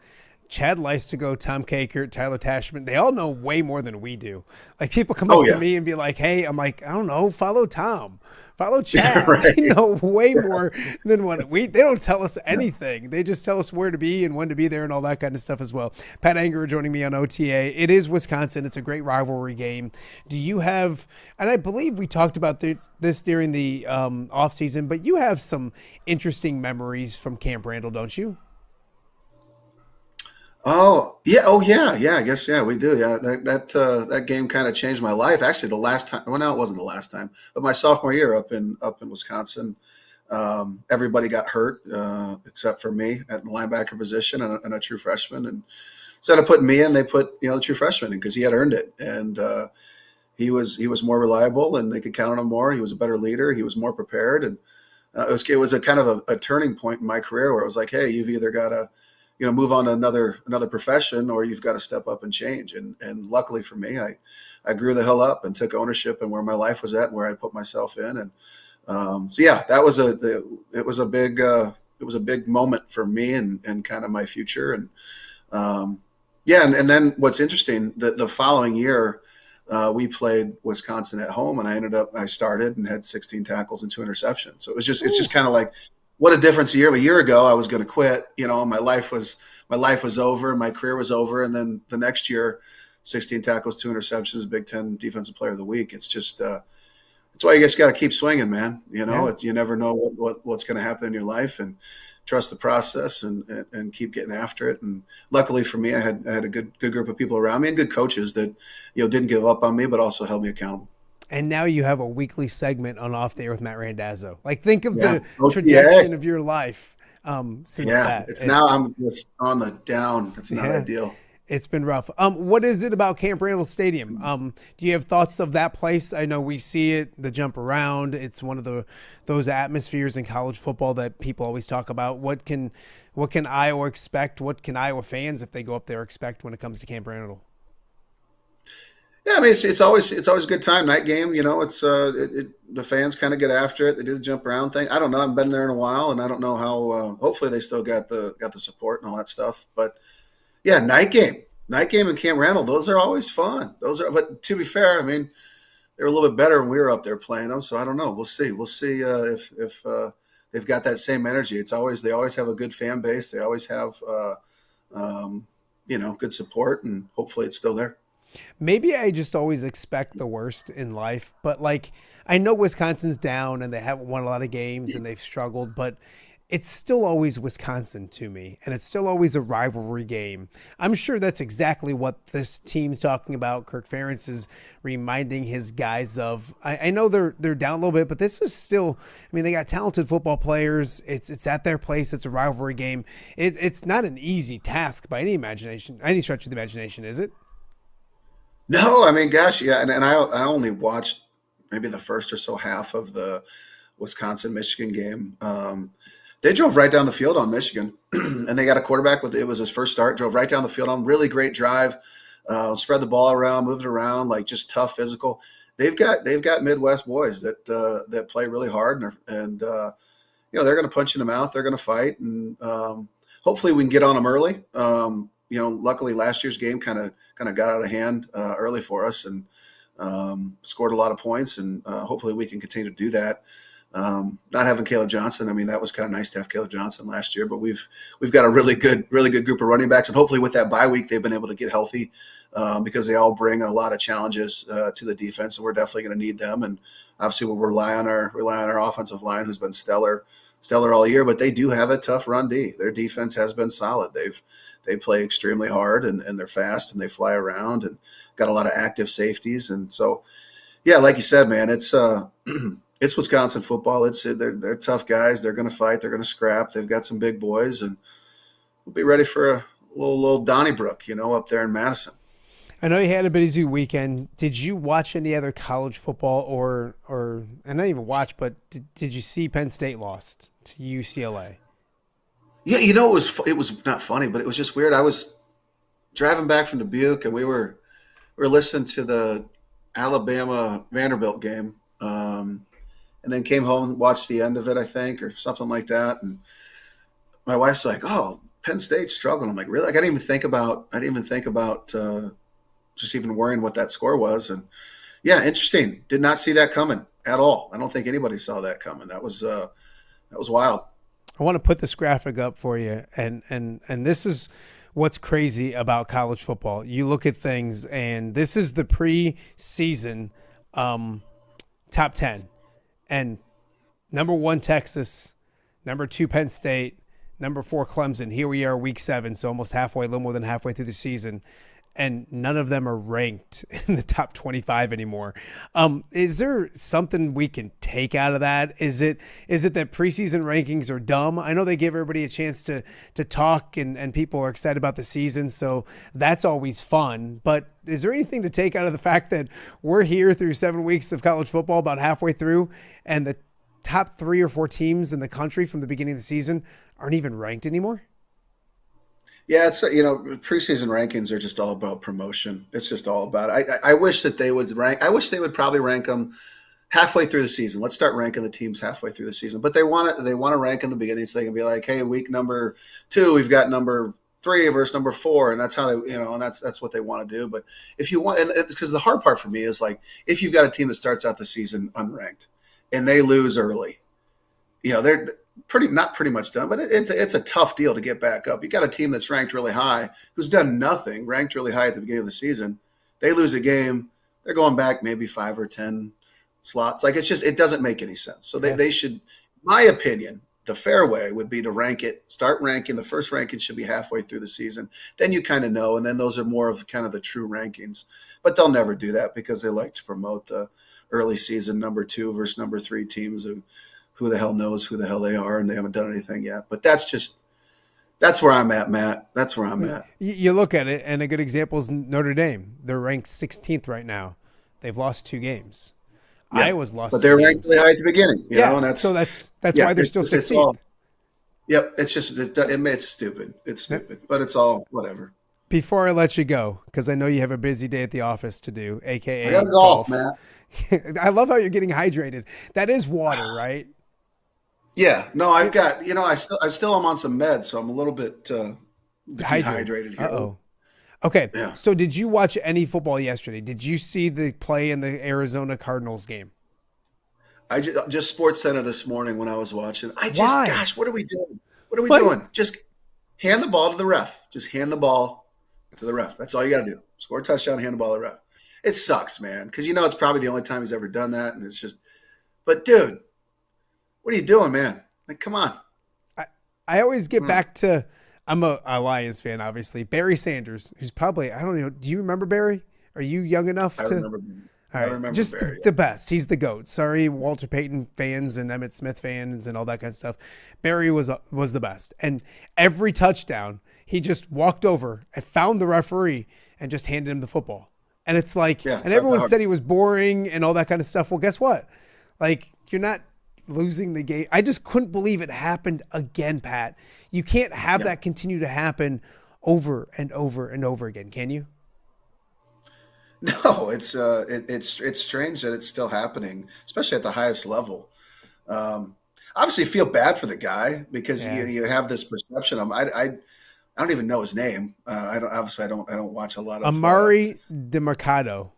Chad Leistigo, Tom Kakert, Tyler Tashman, they all know way more than we do. Like, people come up to me and be like, hey, I'm like, I don't know, follow Tom, follow Chad. Right. They know way more than what they don't tell us anything. They just tell us where to be and when to be there and all that kind of stuff as well. Pat Anger joining me on OTA. It is Wisconsin. It's a great rivalry game. Do you have, and I believe we talked about this during the off season, but you have some interesting memories from Camp Randall, don't you? Oh yeah. I guess we do. Yeah, that game kind of changed my life. Actually, the last time. Well, no, it wasn't the last time. But my sophomore year up in Wisconsin, everybody got hurt except for me at the linebacker position and a true freshman. And instead of putting me in, they put the true freshman in because he had earned it. And he was more reliable, and they could count on him more. He was a better leader. He was more prepared, and it was a kind of a turning point in my career where I was like, hey, you've either got to move on to another profession, or you've got to step up and change. And luckily for me, I grew the hell up and took ownership and where my life was at and where I put myself in. And that was a big moment for me and kind of my future. And and then what's interesting, the following year, we played Wisconsin at home, and I started and had 16 tackles and 2 interceptions. So it's just kind of like, what a difference a year ago. I was going to quit, my life was over, my career was over. And then the next year, 16 tackles, 2 interceptions, Big Ten Defensive Player of the Week. It's just, that's why you just got to keep swinging, man. You never know what's going to happen in your life, and trust the process and keep getting after it. And luckily for me, I had a good group of people around me and good coaches that, didn't give up on me, but also held me accountable. And now you have a weekly segment on Off the Air with Matt Randazzo. Like, think of the trajectory of your life since that. Now I'm just on the down. It's not ideal. It's been rough. What is it about Camp Randall Stadium? Do you have thoughts of that place? I know we see it, the jump around. It's one of those atmospheres in college football that people always talk about. What can Iowa expect? What can Iowa fans, if they go up there, expect when it comes to Camp Randall? Yeah, I mean it's always a good time. Night game, it's the fans kind of get after it. They do the jump around thing. I don't know. I haven't been there in a while, and I don't know how. Hopefully, they still got the support and all that stuff. But yeah, night game in Camp Randall. Those are always fun. But to be fair, I mean, they were a little bit better when we were up there playing them. So I don't know. We'll see. We'll see if they've got that same energy. They always have a good fan base. They always have good support, and hopefully it's still there. Maybe I just always expect the worst in life, but like I know Wisconsin's down and they haven't won a lot of games and they've struggled, but it's still always Wisconsin to me, and it's still always a rivalry game. I'm sure that's exactly what this team's talking about. Kirk Ferentz is reminding his guys of. I know they're down a little bit, but this is still. I mean, they got talented football players. It's at their place. It's a rivalry game. It's not an easy task by any stretch of the imagination, is it? No, I mean, gosh, yeah, and I only watched maybe the first or so half of the Wisconsin-Michigan game. They drove right down the field on Michigan, and they got a quarterback it was his first start. Drove right down the field on really great drive, spread the ball around, moved it around, like just tough physical. They've got Midwest boys that play really hard, and they're going to punch in the mouth. They're going to fight, and hopefully we can get on them early. Luckily last year's game kind of got out of hand early for us and scored a lot of points, and hopefully we can continue to do that. Not having Caleb Johnson, I mean, that was kind of nice to have Caleb Johnson last year, but we've got a really good group of running backs, and hopefully with that bye week they've been able to get healthy because they all bring a lot of challenges to the defense, and we're definitely going to need them. And obviously we'll rely on our offensive line, who's been stellar all year, but they do have a tough run D. Their defense has been solid. They play extremely hard, and they're fast, and they fly around, and got a lot of active safeties. And so, yeah, like you said, man, it's Wisconsin football. They're tough guys. They're going to fight. They're going to scrap. They've got some big boys, and we'll be ready for a little Donnybrook, up there in Madison. I know you had a busy weekend. Did you watch any other college football, or and not even watch, but did you see Penn State lost to UCLA? Yeah, it was not funny, but it was just weird. I was driving back from Dubuque, and we were listening to the Alabama Vanderbilt game, and then came home and watched the end of it, I think, or something like that. And my wife's like, "Oh, Penn State's struggling." I'm like, "Really?" Like, I didn't even think about just even worrying what that score was. And yeah, interesting. Did not see that coming at all. I don't think anybody saw that coming. That was wild. I want to put this graphic up for you, and this is what's crazy about college football. You look at things, and this is the preseason top 10, and number 1 Texas, number 2 Penn State, number 4 Clemson. Here we are, week 7, so almost halfway, a little more than halfway through the season, and none of them are ranked in the top 25 anymore. Is there something we can take out of that? Is it that preseason rankings are dumb? I know they give everybody a chance to talk, and people are excited about the season, so that's always fun. But is there anything to take out of the fact that we're here through 7 weeks of college football, about halfway through, and the top 3 or 4 teams in the country from the beginning of the season aren't even ranked anymore? Yeah, it's preseason rankings are just all about promotion. It's just all about it. I wish that they would rank. I wish they would probably rank them halfway through the season. Let's start ranking the teams halfway through the season. But they want to rank in the beginning so they can be like, hey, week number 2, we've got number 3 versus number 4, and that's how they, and that's what they want to do. But if you want, and it's because the hard part for me is like if you've got a team that starts out the season unranked and they lose early, they're not pretty much done, but it's a tough deal to get back up. You got a team that's ranked really high, who's done nothing, ranked really high at the beginning of the season. They lose a game, they're going back maybe 5 or 10 slots. Like it doesn't make any sense. So they should, my opinion, the fair way would be to start ranking. The first ranking should be halfway through the season. Then you kind of know, and then those are more of kind of the true rankings. But they'll never do that because they like to promote the early season number 2 versus number 3 teams who the hell knows who the hell they are, and they haven't done anything yet. But that's where I'm at, Matt. That's where I'm at. You look at it, and a good example is Notre Dame. They're ranked 16th right now. They've lost 2 games. Yeah. Iowa's lost, but they're ranked really high at the beginning. And that's why they're still 16th. Yep, it's just it's stupid. It's stupid, but it's all whatever. Before I let you go, because I know you have a busy day at the office to do, aka I got to golf, Matt. I love how you're getting hydrated. That is water, right? Yeah, no, I've got, I still am on some meds, so I'm a little bit dehydrated here. Uh-oh. Okay, Yeah. so did you watch any football yesterday? Did you see the play in the Arizona Cardinals game? I just Sports Center this morning when I was watching. Why? Gosh, what are we doing? What are we doing? Just hand the ball to the ref. Just hand the ball to the ref. That's all you got to do. Score a touchdown, hand the ball to the ref. It sucks, man, because it's probably the only time he's ever done that, and it's just. But dude, what are you doing, man? Like, come on. I always get back to. I'm a Lions fan, obviously. Barry Sanders, who's probably, I don't know. Do you remember Barry? Are you young enough to? I remember. All right, I remember just Barry, the best. He's the GOAT. Sorry, Walter Payton fans and Emmitt Smith fans and all that kind of stuff. Barry was the best. And every touchdown, he just walked over and found the referee and just handed him the football. And it's like, and everyone said he was boring and all that kind of stuff. Well, guess what? Like, you're not losing the game. I just couldn't believe it happened again, Pat. You can't have that continue to happen over and over and over again, can you? No, it's strange that it's still happening, especially at the highest level. Obviously, feel bad for the guy because you have this perception of I don't even know his name. I don't watch a lot of Amari DeMarcado.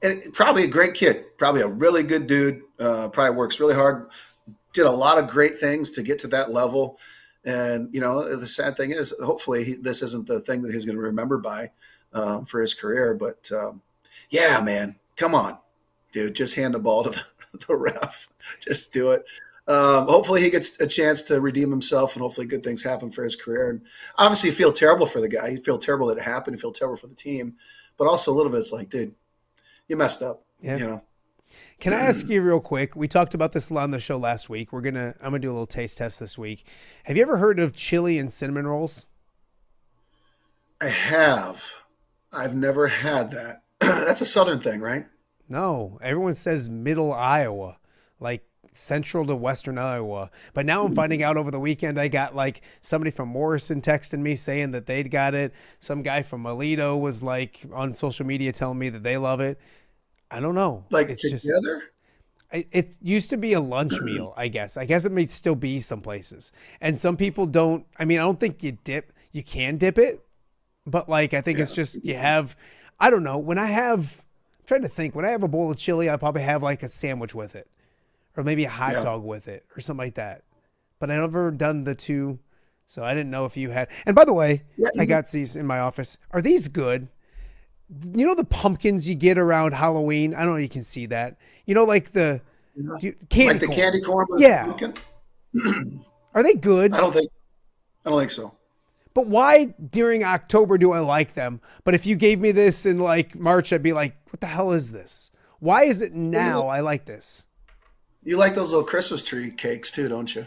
And probably a great kid, probably a really good dude. Probably works really hard. Did a lot of great things to get to that level. And the sad thing is, hopefully, this isn't the thing that he's going to remember by. For his career, but yeah, man, come on, dude, just hand the ball to the ref. Just do it. Hopefully he gets a chance to redeem himself, and hopefully good things happen for his career. And obviously you feel terrible for the guy. You feel terrible that it happened. You feel terrible for the team, but also a little bit it's like, dude, you messed up. Yeah. Can I ask you real quick? We talked about this on the show last week. I'm gonna do a little taste test this week. Have you ever heard of chili and cinnamon rolls? I have. I've never had that. That's a Southern thing, right? No, everyone says middle Iowa, like central to western Iowa. But now I'm finding out over the weekend, I got like somebody from Morrison texting me saying that they'd got it. Some guy from Alito was like on social media telling me that they love it. I don't know. Like it's together? It used to be a lunch meal, I guess. I guess it may still be some places. And some people don't. I mean, I don't think you can dip it. But like, I think it's just, I don't know. I'm trying to think, when I have a bowl of chili, I probably have like a sandwich with it or maybe a hot dog with it or something like that. But I've never done the two. So I didn't know if you had, and by the way, I got these in my office. Are these good? The pumpkins you get around Halloween? I don't know if you can see that. Like the candy corn. Candy corn? Yeah. Are they good? I don't think so. But why during October do I like them? But if you gave me this in like March, I'd be like, what the hell is this? Why is it now I like this? You like those little Christmas tree cakes too, don't you?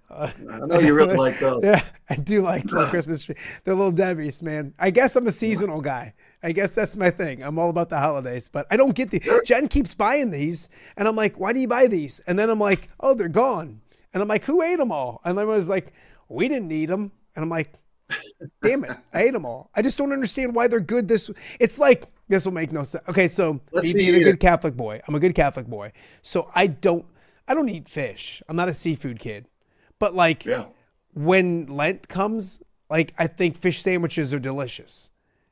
I know you really like those. Yeah, I do like little Christmas tree. They're little Debbie's, man. I guess I'm a seasonal guy. I guess that's my thing. I'm all about the holidays, but I don't get Jen keeps buying these, and I'm like, why do you buy these? And then I'm like, oh, they're gone. And I'm like, who ate them all? And then I was like, we didn't eat them. And I'm like, damn it, I ate them all. I just don't understand why they're good. It's like, this will make no sense. Okay, so me being a good Catholic boy, I'm a good Catholic boy. So I don't eat fish. I'm not a seafood kid. But like when Lent comes, like I think fish sandwiches are delicious.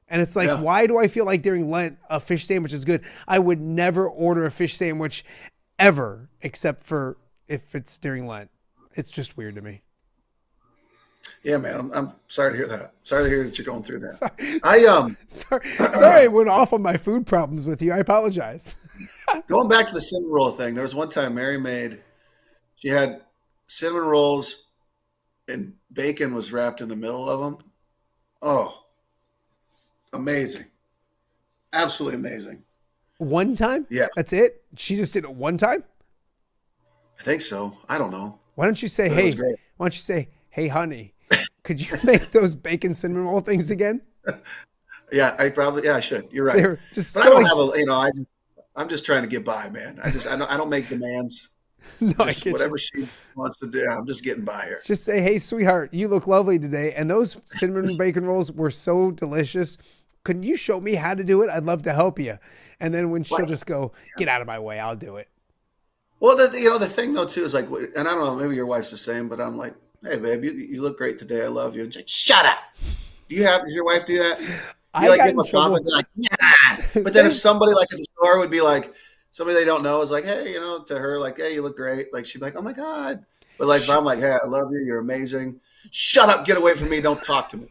And it's like, why do I feel like during Lent a fish sandwich is good? I would never order a fish sandwich ever, except for if it's during Lent. It's just weird to me. Yeah, man, I'm sorry to hear that. Sorry to hear that you're going through that. Sorry, I went off on my food problems with you. I apologize. Going back to the cinnamon roll thing, there was one time Mary she had cinnamon rolls and bacon was wrapped in the middle of them. Oh, amazing. Absolutely amazing. One time? Yeah. That's it? She just did it one time? I think so. I don't know. Why don't you say, hey, honey, could you make those bacon cinnamon roll things again? Yeah, I should. You're right. But I don't have I'm just trying to get by, man. I don't make demands. No, I Just get whatever you. she wants to do. I'm just getting by here. Just say, hey, sweetheart, you look lovely today. And those cinnamon bacon rolls were so delicious. Couldn't you show me how to do it? I'd love to help you. And then when she'll just go, get out of my way, I'll do it. Well, the thing though too is like, and I don't know, maybe your wife's the same, but I'm like, hey babe, you look great today. I love you. And she's like, shut up. Does your wife do that? I Like got give in a trouble. compliment, like, yeah. But then if somebody like at the store would be like, somebody they don't know is like, hey, to her, like, hey, you look great. Like she'd be like, oh my God. But like if I'm like, hey, I love you, you're amazing. Shut up, get away from me, don't talk to me.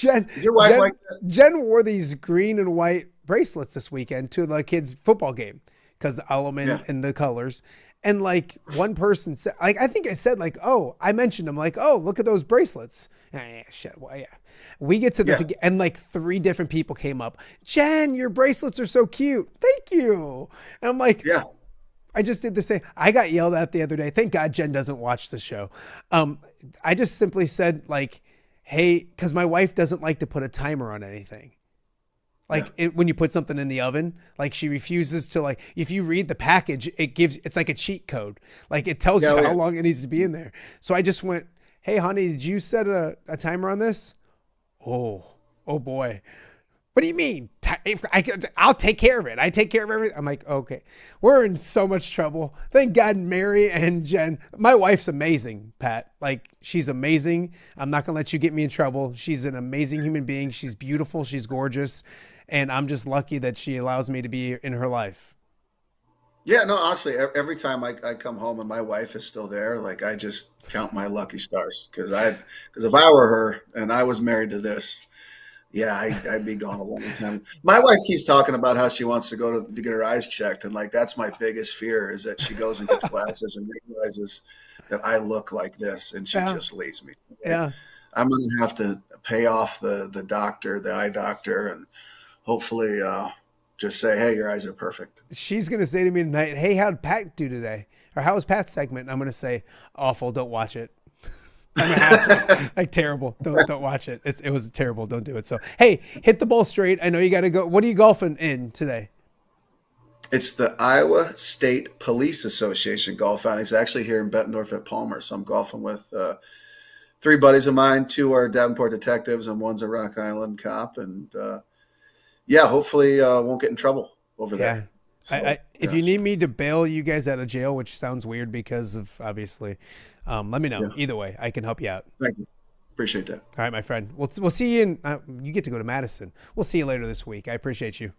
Your wife like that? Jen wore these green and white bracelets this weekend to the kids' football game because element and the colors. And like one person said, like I think I said, like, oh, I mentioned them, like, oh, look at those bracelets. Shit, well, yeah. We get to the and like 3 different people came up. Jen, your bracelets are so cute. Thank you. And I'm like, yeah. I just did the same. I got yelled at the other day. Thank God Jen doesn't watch the show. I just simply said like, hey, because my wife doesn't like to put a timer on anything. Like when you put something in the oven, like she refuses to, like, if you read the package, it's like a cheat code. Like it tells you how long it needs to be in there. So I just went, hey honey, did you set a timer on this? Oh boy. What do you mean? I'll take care of it. I take care of everything. I'm like, okay, we're in so much trouble. Thank God Mary and Jen, my wife's amazing, Pat. Like she's amazing. I'm not going to let you get me in trouble. She's an amazing human being. She's beautiful. She's gorgeous. And I'm just lucky that she allows me to be in her life. Yeah, no, honestly, every time I come home and my wife is still there, like I just count my lucky stars because if I were her and I was married to this, yeah, I'd be gone a long time. My wife keeps talking about how she wants to go to get her eyes checked, and like that's my biggest fear is that she goes and gets glasses and realizes that I look like this, and she just leaves me. Yeah, I'm going to have to pay off the doctor, the eye doctor, and hopefully. Just say, hey, your eyes are perfect. She's going to say to me tonight, hey, how'd Pat do today? Or how was Pat's segment? And I'm going to say, awful, don't watch it. I'm going to have to. Like, terrible, don't watch it. It was terrible, don't do it. So, hey, hit the ball straight. I know you got to go. What are you golfing in today? It's the Iowa State Police Association golf outing. It's actually here in Bettendorf at Palmer. So I'm golfing with 3 buddies of mine. 2 are Davenport detectives and one's a Rock Island cop. And, yeah, hopefully won't get in trouble over there. So, if you need me to bail you guys out of jail, which sounds weird because of obviously, let me know. Yeah. Either way, I can help you out. Thank you. Appreciate that. All right, my friend. We'll see you you get to go to Madison. We'll see you later this week. I appreciate you.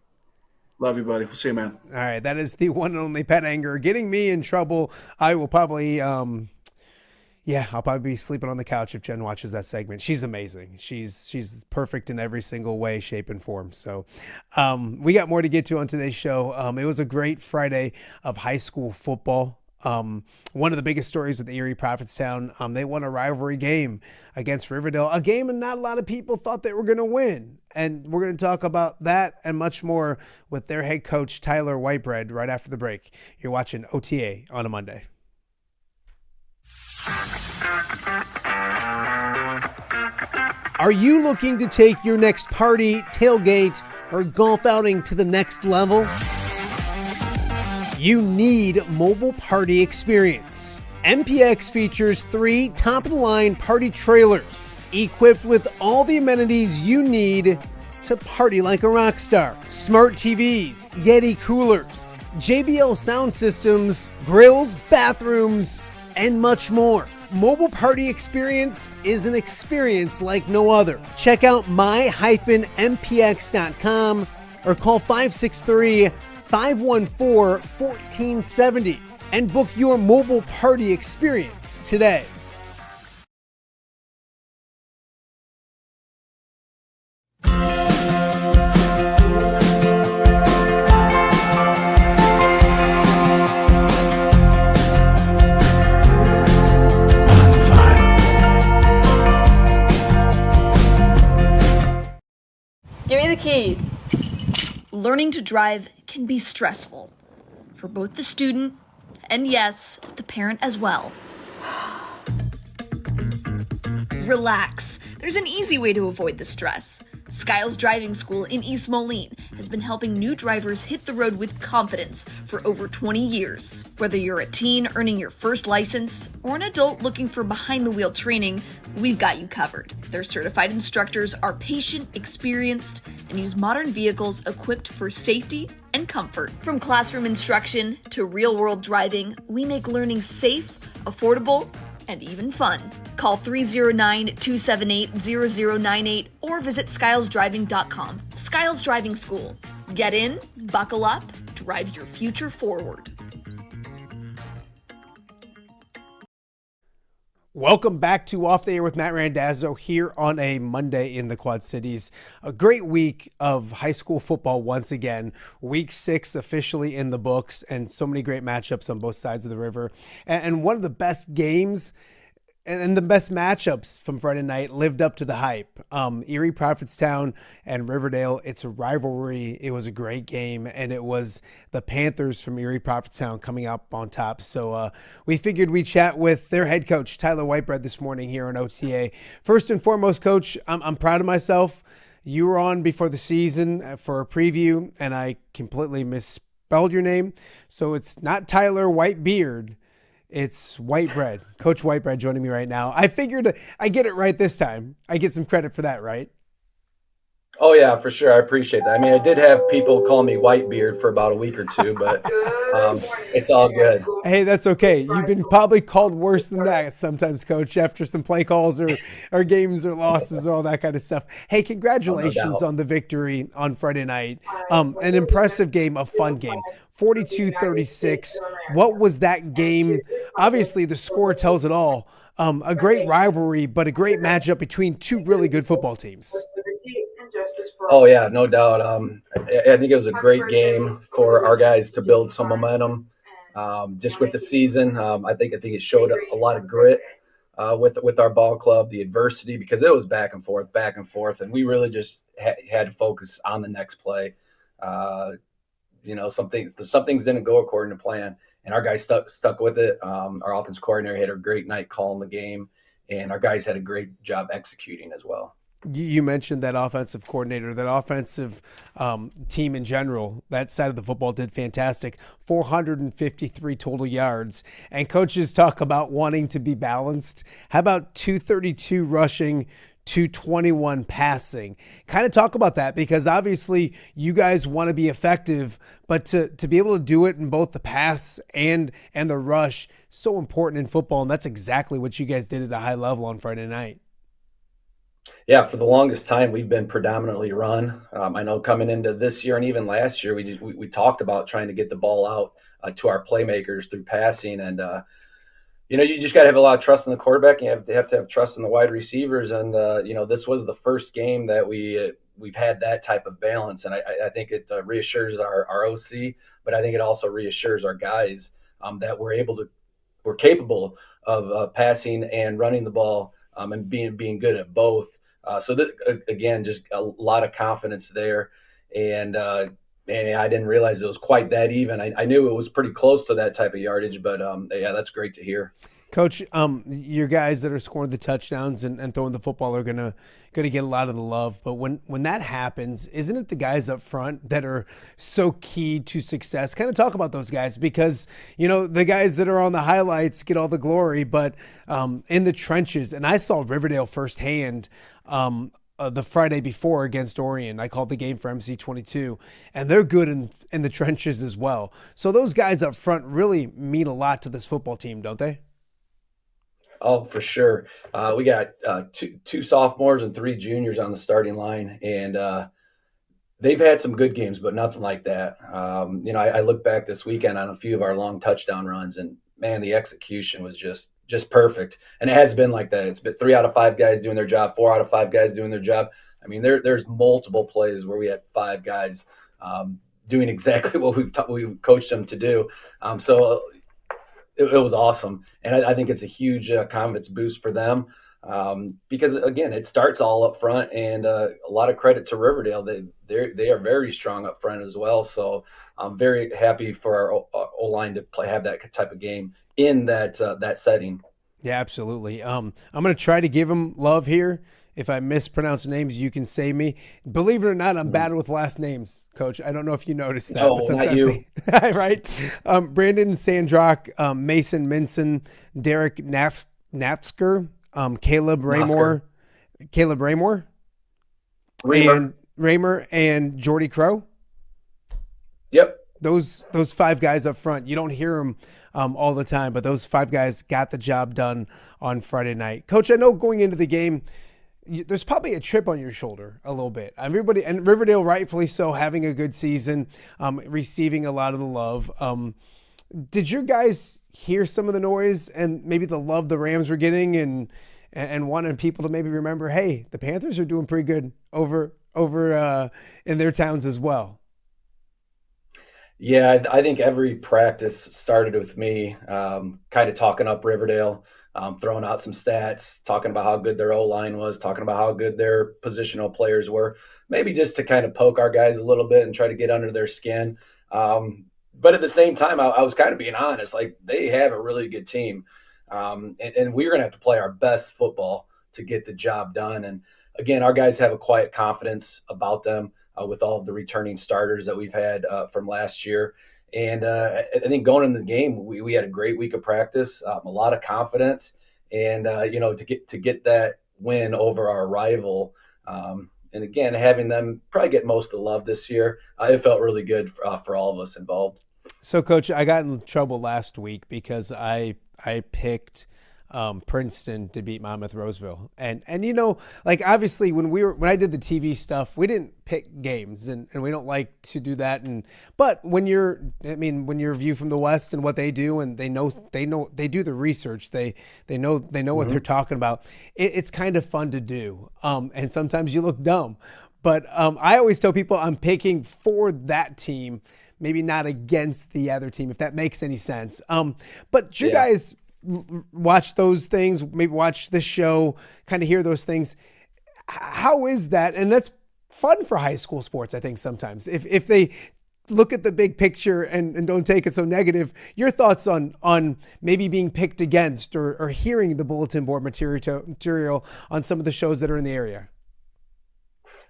Love you, buddy. We'll see you, man. All right, that is the one and only Pat Anger getting me in trouble. I will probably I'll probably be sleeping on the couch if Jen watches that segment. She's amazing. She's perfect in every single way, shape, and form. So we got more to get to on today's show. It was a great Friday of high school football. One of the biggest stories with Erie-Prophetstown, they won a rivalry game against Riverdale, a game and not a lot of people thought they were going to win. And we're going to talk about that and much more with their head coach, Tyler Whitebread, right after the break. You're watching OTA on a Monday. Are you looking to take your next party, tailgate, or golf outing to the next level? You need mobile party experience. MPX features 3 top-of-the-line party trailers equipped with all the amenities you need to party like a rock star. Smart TVs, Yeti coolers, JBL sound systems, grills, bathrooms, and much more. Mobile party experience is an experience like no other. Check out my-mpx.com or call 563-514-1470 and book your mobile party experience today. Give me the keys. Learning to drive can be stressful for both the student and, yes, the parent as well. Relax. There's an easy way to avoid the stress. Skiles Driving School in East Moline has been helping new drivers hit the road with confidence for over 20 years. Whether you're a teen earning your first license or an adult looking for behind-the-wheel training, we've got you covered. Their certified instructors are patient, experienced, and use modern vehicles equipped for safety and comfort. From classroom instruction to real-world driving, we make learning safe, affordable, and even fun. Call 309-278-0098 or visit skylesdriving.com. Skiles Driving School. Get in, buckle up, drive your future forward. Welcome back to Off the Air with Matt Randazzo here on a Monday in the Quad Cities. A great week of high school football once again. Week 6 officially in the books and so many great matchups on both sides of the river. And one of the best games and the best matchups from Friday night lived up to the hype. Erie-Prophetstown and Riverdale, it's a rivalry. It was a great game, and it was the Panthers from Erie-Prophetstown coming up on top. So we figured we'd chat with their head coach, Tyler Whitebread, this morning here on OTA. First and foremost, Coach, I'm proud of myself. You were on before the season for a preview, and I completely misspelled your name. So it's not Tyler Whitebeard. It's Whitebread. Coach Whitebread joining me right now. I figured I get it right this time. I get some credit for that, right? Oh, yeah, for sure. I appreciate that. I mean, I did have people call me Whitebeard for about a week or two, but it's all good. Hey, that's okay. You've been probably called worse than that sometimes, Coach, after some play calls or games or losses or all that kind of stuff. Hey, congratulations on the victory on Friday night. An impressive game, a fun game. 42-36. What was that game? Obviously, the score tells it all. A great rivalry, but a great matchup between two really good football teams. Oh, yeah, no doubt. I think it was a great game for our guys to build some momentum just with the season. I think it showed a lot of grit with our ball club, the adversity, because it was back and forth, and we really just had to focus on the next play. Some things didn't go according to plan, and our guys stuck with it. Our offense coordinator had a great night calling the game, and our guys had a great job executing as well. You mentioned that offensive coordinator, that offensive team in general, that side of the football did fantastic. 453 total yards. And coaches talk about wanting to be balanced. How about 232 rushing, 221 passing? Kind of talk about that, because obviously you guys want to be effective, but to be able to do it in both the pass and the rush, so important in football. And that's exactly what you guys did at a high level on Friday night. Yeah, for the longest time, we've been predominantly run. I know coming into this year and even last year, we talked about trying to get the ball out to our playmakers through passing. And, you just got to have a lot of trust in the quarterback. And you have to have trust in the wide receivers. And, this was the first game that we've had that type of balance. And I think it reassures our OC, but I think it also reassures our guys that we're capable of passing and running the ball and being good at both. Again, just a lot of confidence there. And I didn't realize it was quite that even. I knew it was pretty close to that type of yardage, but yeah, that's great to hear. Coach, your guys that are scoring the touchdowns and throwing the football are gonna get a lot of the love. But when that happens, isn't it the guys up front that are so key to success? Kind of talk about those guys, because the guys that are on the highlights get all the glory, but in the trenches. And I saw Riverdale firsthand the Friday before against Orion. I called the game for MC22, and they're good in the trenches as well. So those guys up front really mean a lot to this football team, don't they? Oh, for sure. We got two sophomores and 3 juniors on the starting line, and they've had some good games, but nothing like that. I look back this weekend on a few of our long touchdown runs, and man, the execution was just perfect. And it has been like that. It's been 3 out of 5 guys doing their job, 4 out of 5 guys doing their job. I mean, there's multiple plays where we had 5 guys doing exactly what we coached them to do. It was awesome. And I think it's a huge confidence boost for them because, again, it starts all up front, and a lot of credit to Riverdale. They are very strong up front as well. So I'm very happy for our O-line to have that type of game in that setting. Yeah, absolutely. I'm going to try to give him love here if I mispronounce names, you can save me. Believe it or not, I'm bad with last names, Coach. I don't know if you noticed that. No, but not sometimes you. right? Brandon Sandrock, Mason Minson, Derek Napsker, Caleb Raymore, and Raymer and Jordy Crow. Yep. Those 5 guys up front, you don't hear them all the time, but those 5 guys got the job done on Friday night. Coach, I know going into the game, there's probably a chip on your shoulder a little bit. Everybody, and Riverdale, rightfully so, having a good season, receiving a lot of the love. Did your guys hear some of the noise and maybe the love the Rams were getting and wanted people to maybe remember, hey, the Panthers are doing pretty good over in their towns as well? Yeah, I think every practice started with me kind of talking up Riverdale, throwing out some stats, talking about how good their O-line was, talking about how good their positional players were, maybe just to kind of poke our guys a little bit and try to get under their skin. But at the same time, I was kind of being honest, like they have a really good team. And we're going to have to play our best football to get the job done. And again, our guys have a quiet confidence about them. With all of the returning starters that we've had from last year. And I think going into the game, we had a great week of practice, a lot of confidence, and to get that win over our rival, and again having them probably get most of the love this year, it felt really good for all of us involved. So, Coach, I got in trouble last week because I picked Princeton to beat Monmouth Roseville. And like obviously when I did the TV stuff, we didn't pick games and we don't like to do that. But when you're viewed from the West and what they do, and they do the research, they know what they're talking about. It's kind of fun to do. And sometimes you look dumb, but I always tell people I'm picking for that team, maybe not against the other team, if that makes any sense. But you guys watch those things, maybe watch this show, kind of hear those things. How is that? And that's fun for high school sports, I think, sometimes. If they look at the big picture and don't take it so negative, your thoughts on maybe being picked against or hearing the bulletin board material on some of the shows that are in the area?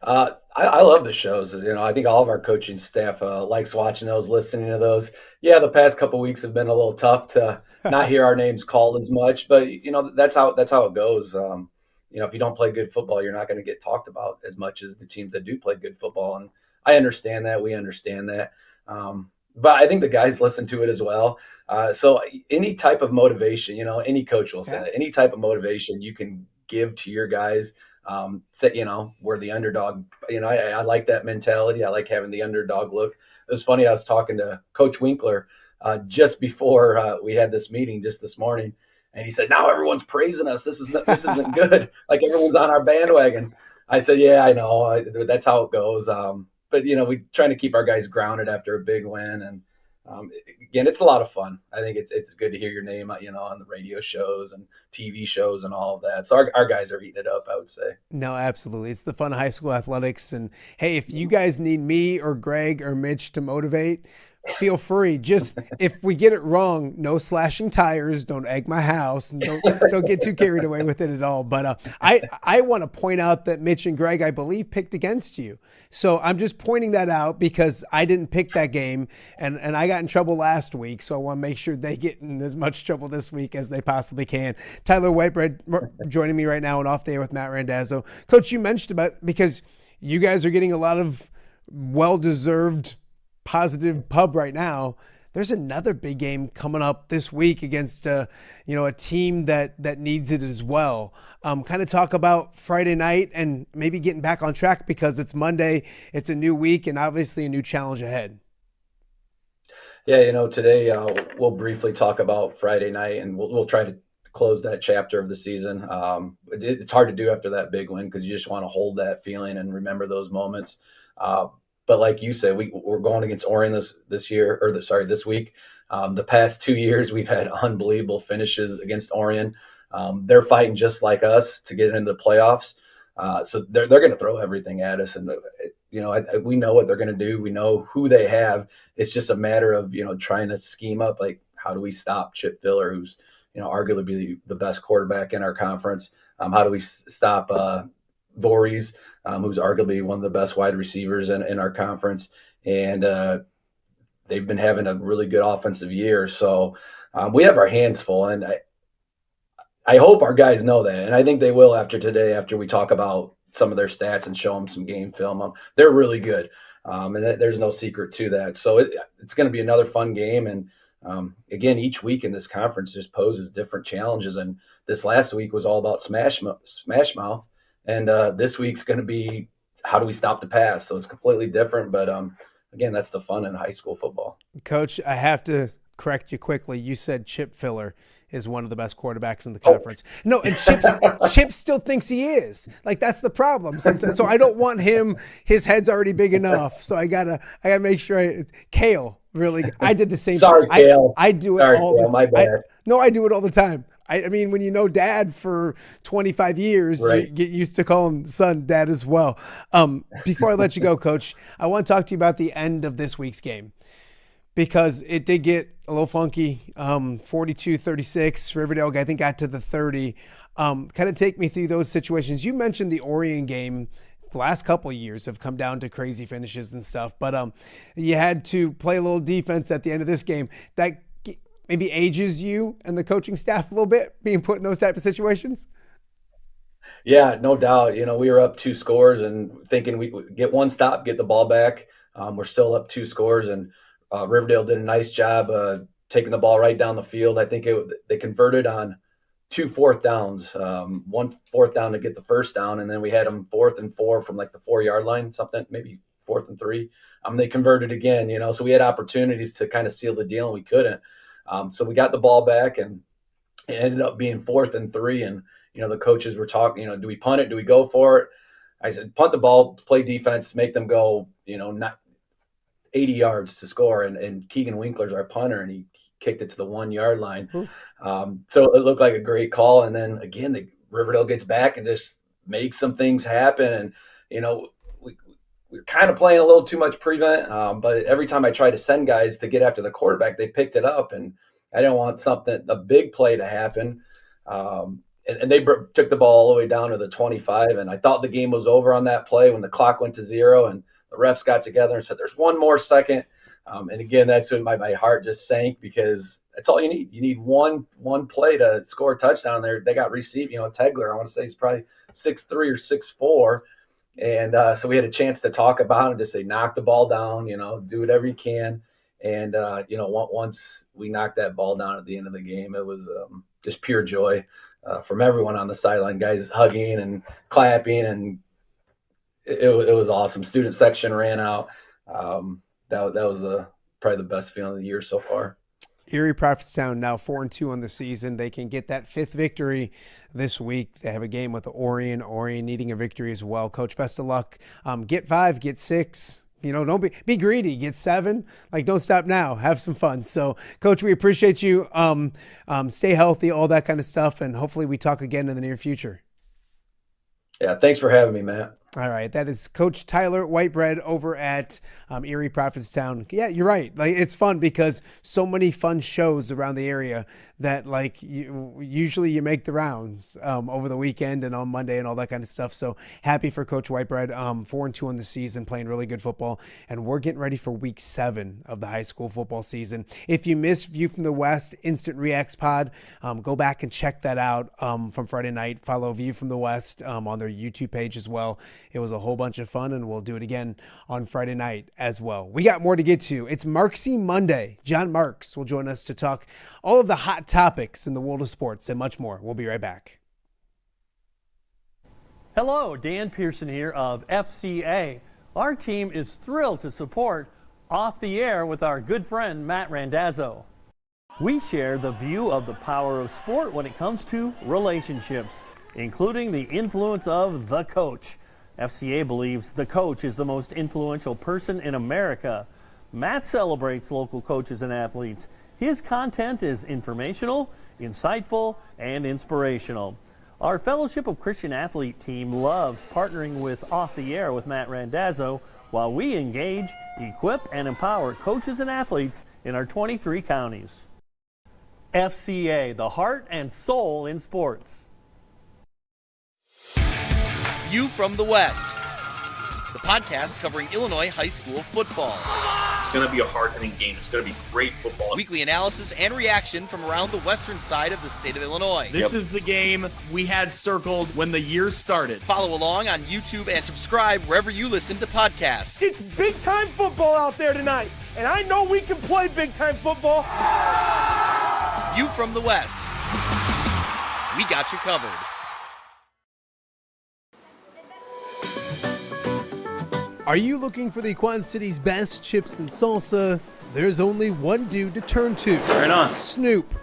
I love the shows. I think all of our coaching staff likes watching those, listening to those. Yeah, the past couple of weeks have been a little tough to not hear our names called as much, but that's how it goes. If you don't play good football, you're not going to get talked about as much as the teams that do play good football. And I understand that. We understand that. But I think the guys listen to it as well. So any type of motivation, any coach will say that. Any type of motivation you can give to your guys, we're the underdog. I like that mentality. I like having the underdog look. It was funny. I was talking to Coach Winkler just before we had this meeting just this morning, and he said, "Now everyone's praising us. This isn't good. Like everyone's on our bandwagon." I said, "Yeah, I know. That's how it goes." But we trying to keep our guys grounded after a big win, and again, it's a lot of fun. I think it's good to hear your name, on the radio shows and TV shows and all of that. So our guys are eating it up, I would say. No, absolutely. It's the fun of high school athletics. And hey, if you guys need me or Greg or Mitch to motivate, feel free. Just if we get it wrong, no slashing tires, don't egg my house, and don't get too carried away with it at all. But I want to point out that Mitch and Greg, I believe, picked against you. So I'm just pointing that out because I didn't pick that game, and I got in trouble last week. So I want to make sure they get in as much trouble this week as they possibly can. Tyler Whitebread joining me right now and Off the Air with Matt Randazzo. Coach, you mentioned about because you guys are getting a lot of well-deserved positive pub right now. There's another big game coming up this week against a team that needs it as well. Kind of talk about Friday night and maybe getting back on track because it's Monday, it's a new week, and obviously a new challenge ahead. Yeah, today we'll briefly talk about Friday night, and we'll try to close that chapter of the season. It's hard to do after that big win because you just want to hold that feeling and remember those moments. But like you said, we're going against Orion this week. The past 2 years, we've had unbelievable finishes against Orion. They're fighting just like us to get into the playoffs. So they're going to throw everything at us. And, we know what they're going to do. We know who they have. It's just a matter of, trying to scheme up, like, how do we stop Chip Filler, who's, arguably the best quarterback in our conference? How do we stop Voorhees, who's arguably one of the best wide receivers in our conference. And they've been having a really good offensive year. So we have our hands full. And I hope our guys know that. And I think they will after today, after we talk about some of their stats and show them some game film. They're really good. And there's no secret to that. So it's going to be another fun game. And again, each week in this conference just poses different challenges. And this last week was all about smash mouth. And this week's going to be how do we stop the pass? So it's completely different. But again, that's the fun in high school football. Coach, I have to correct you quickly. You said Chip Filler is one of the best quarterbacks in the conference. No, and Chip still thinks he is. Like, that's the problem sometimes. So I don't want him. His head's already big enough. So I gotta make sure. Kale, really, I did the same. Sorry, Kale. I do it Sorry, all Kale, my bad. I do it all the time. I mean, when you know Dad for 25 years, right, you get used to calling son Dad as well. Before I let you go, Coach, I want to talk to you about the end of this week's game, because it did get a little funky. 42-36, Riverdale, I think, got to the 30. Kind of take me through those situations. You mentioned the Orion game. The last couple of years have come down to crazy finishes and stuff, but you had to play a little defense at the end of this game. That maybe ages you and the coaching staff a little bit, being put in those type of situations? Yeah, no doubt. We were up 2 scores and thinking we get one stop, get the ball back. We're still up 2 scores, and Riverdale did a nice job taking the ball right down the field. I think they converted on 2 4th downs, 1 4th down to get the first down, and then we had them 4th and 4 from like the 4-yard line, something, maybe 4th and 3. They converted again, so we had opportunities to kind of seal the deal, and we couldn't. So we got the ball back, and it ended up being 4th and 3. And, the coaches were talking, do we punt it? Do we go for it? I said, punt the ball, play defense, make them go, not 80 yards to score. And Keegan Winkler's our punter, and he kicked it to the 1-yard line. So it looked like a great call. And then again, Riverdale gets back and just makes some things happen. And, we're kind of playing a little too much prevent, but every time I tried to send guys to get after the quarterback, they picked it up, and I didn't want a big play to happen. And they took the ball all the way down to the 25, and I thought the game was over on that play when the clock went to 0, and the refs got together and said, there's one more second. And again, that's when my heart just sank, because that's all you need. You need one play to score a touchdown there. They got received, Tegler, I want to say he's probably 6'3" or 6'4". And so we had a chance to talk about it, just say, knock the ball down, do whatever you can. And, once we knocked that ball down at the end of the game, it was just pure joy from everyone on the sideline, guys hugging and clapping. And it was awesome. Student section ran out. That was probably the best feeling of the year so far. Erie-Prophetstown now 4-2 on the season. They can get that 5th victory this week. They have a game with Orion needing a victory as well. Coach, best of luck. Get 5, get 6. Don't be greedy. Get 7. Don't stop now. Have some fun. So, Coach, we appreciate you. Stay healthy, all that kind of stuff, and hopefully we talk again in the near future. Yeah, thanks for having me, Matt. All right, that is Coach Tyler Whitebread over at Erie-Prophetstown. Yeah, you're right. It's fun because so many fun shows around the area that usually you make the rounds over the weekend and on Monday and all that kind of stuff. So happy for Coach Whitebread. 4-2 on the season, playing really good football, and we're getting ready for week 7 of the high school football season. If you missed View from the West Instant Reacts Pod, go back and check that out from Friday night. Follow View from the West on their YouTube page as well. It was a whole bunch of fun, and we'll do it again on Friday night as well. We got more to get to. It's Marxy Monday. John Marx will join us to talk all of the hot topics in the world of sports and much more. We'll be right back. Hello, Dan Pearson here of FCA. Our team is thrilled to support Off the Air with our good friend Matt Randazzo. We share the view of the power of sport when it comes to relationships, including the influence of the coach. FCA believes the coach is the most influential person in America. Matt celebrates local coaches and athletes. His content is informational, insightful, and inspirational. Our Fellowship of Christian Athlete team loves partnering with Off the Air with Matt Randazzo while we engage, equip, and empower coaches and athletes in our 23 counties. FCA, the heart and soul in sports. View from the West, the podcast covering Illinois high school football. It's going to be a hard-hitting game. It's going to be great football. Weekly analysis and reaction from around the western side of the state of Illinois. This is the game we had circled when the year started. Follow along on YouTube and subscribe wherever you listen to podcasts. It's big-time football out there tonight, and I know we can play big-time football. View from the West. We got you covered. Are you looking for the Quad City's best chips and salsa? There's only one dude to turn to. Right on. Snoop.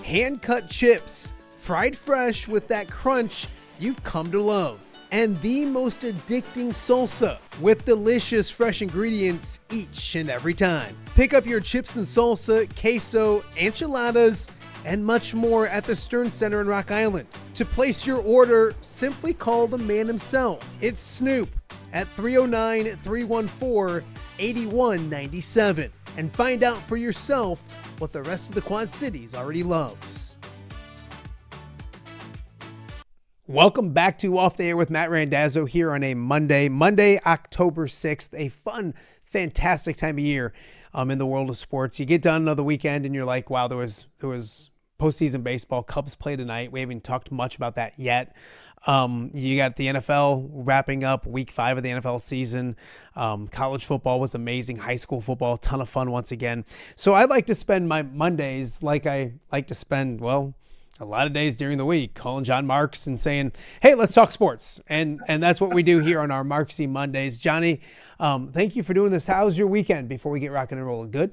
Hand-cut chips, fried fresh with that crunch you've come to love. And the most addicting salsa with delicious fresh ingredients each and every time. Pick up your chips and salsa, queso, enchiladas, and much more at the Stern Center in Rock Island. To place your order, simply call the man himself. It's Snoop at 309-314-8197 and find out for yourself what the rest of the Quad Cities already loves. Welcome back to Off the Air with Matt Randazzo here on a Monday, October 6th, a fun, fantastic time of year in the world of sports. You get done another weekend and you're like, wow, there was postseason baseball. Cubs play tonight. We haven't talked much about that yet. You got the NFL wrapping up week 5 of the NFL season. College football was amazing. High school football, ton of fun once again. So I like to spend my Mondays like I like to spend, well, a lot of days during the week, calling John Marx and saying, hey, let's talk sports. And that's what we do here on our Marxy Mondays. Johnny, thank you for doing this. How's your weekend before we get rocking and rolling? Good?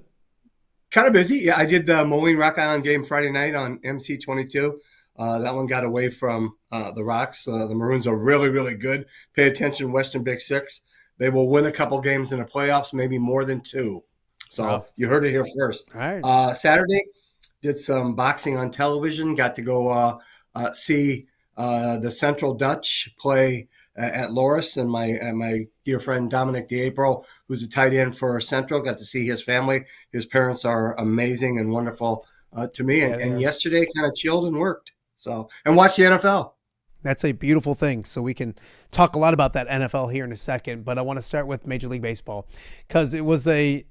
Kind of busy. Yeah, I did the Moline Rock Island game Friday night on MC22. That one got away from the Rocks. The Maroons are really, really good. Pay attention, Western Big Six. They will win a couple games in the playoffs, maybe more than 2. So You heard it here first. All right. Saturday, did some boxing on television. Got to go see the Central Dutch play at Loris, and my dear friend Dominic DiApro, who's a tight end for Central, got to see his family. His parents are amazing and wonderful to me. And yesterday kind of chilled and worked. And watched the NFL. That's a beautiful thing. So we can talk a lot about that NFL here in a second, but I want to start with Major League Baseball because it was an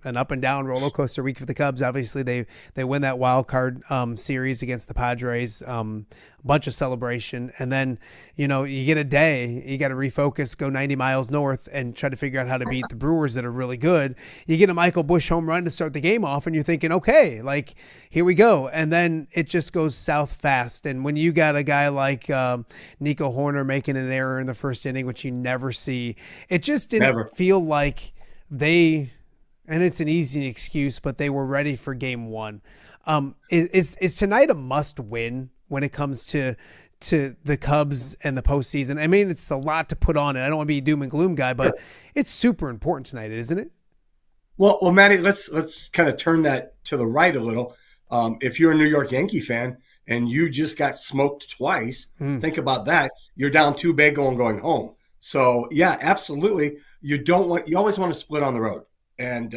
up and down roller coaster week for the Cubs. Obviously, they win that wild card series against the Padres. Bunch of celebration, and then you get a day, you got to refocus, go 90 miles north and try to figure out how to beat the Brewers that are really good. You get a Michael Busch home run to start the game off and you're thinking, okay, like here we go, and then it just goes south fast. And when you got a guy like Nico Horner making an error in the first inning, which you never see, it just didn't feel like they, and it's an easy excuse, but they were ready for game 1. Is tonight a must win when it comes to the Cubs and the postseason? I mean, it's a lot to put on it. I don't want to be a doom and gloom guy, but it's super important tonight, isn't it? Well, Matty, let's kind of turn that to the right a little. If you're a New York Yankee fan and you just got smoked twice, think about that. You're down 2 bagel and going home. So yeah, absolutely. You always want to split on the road. And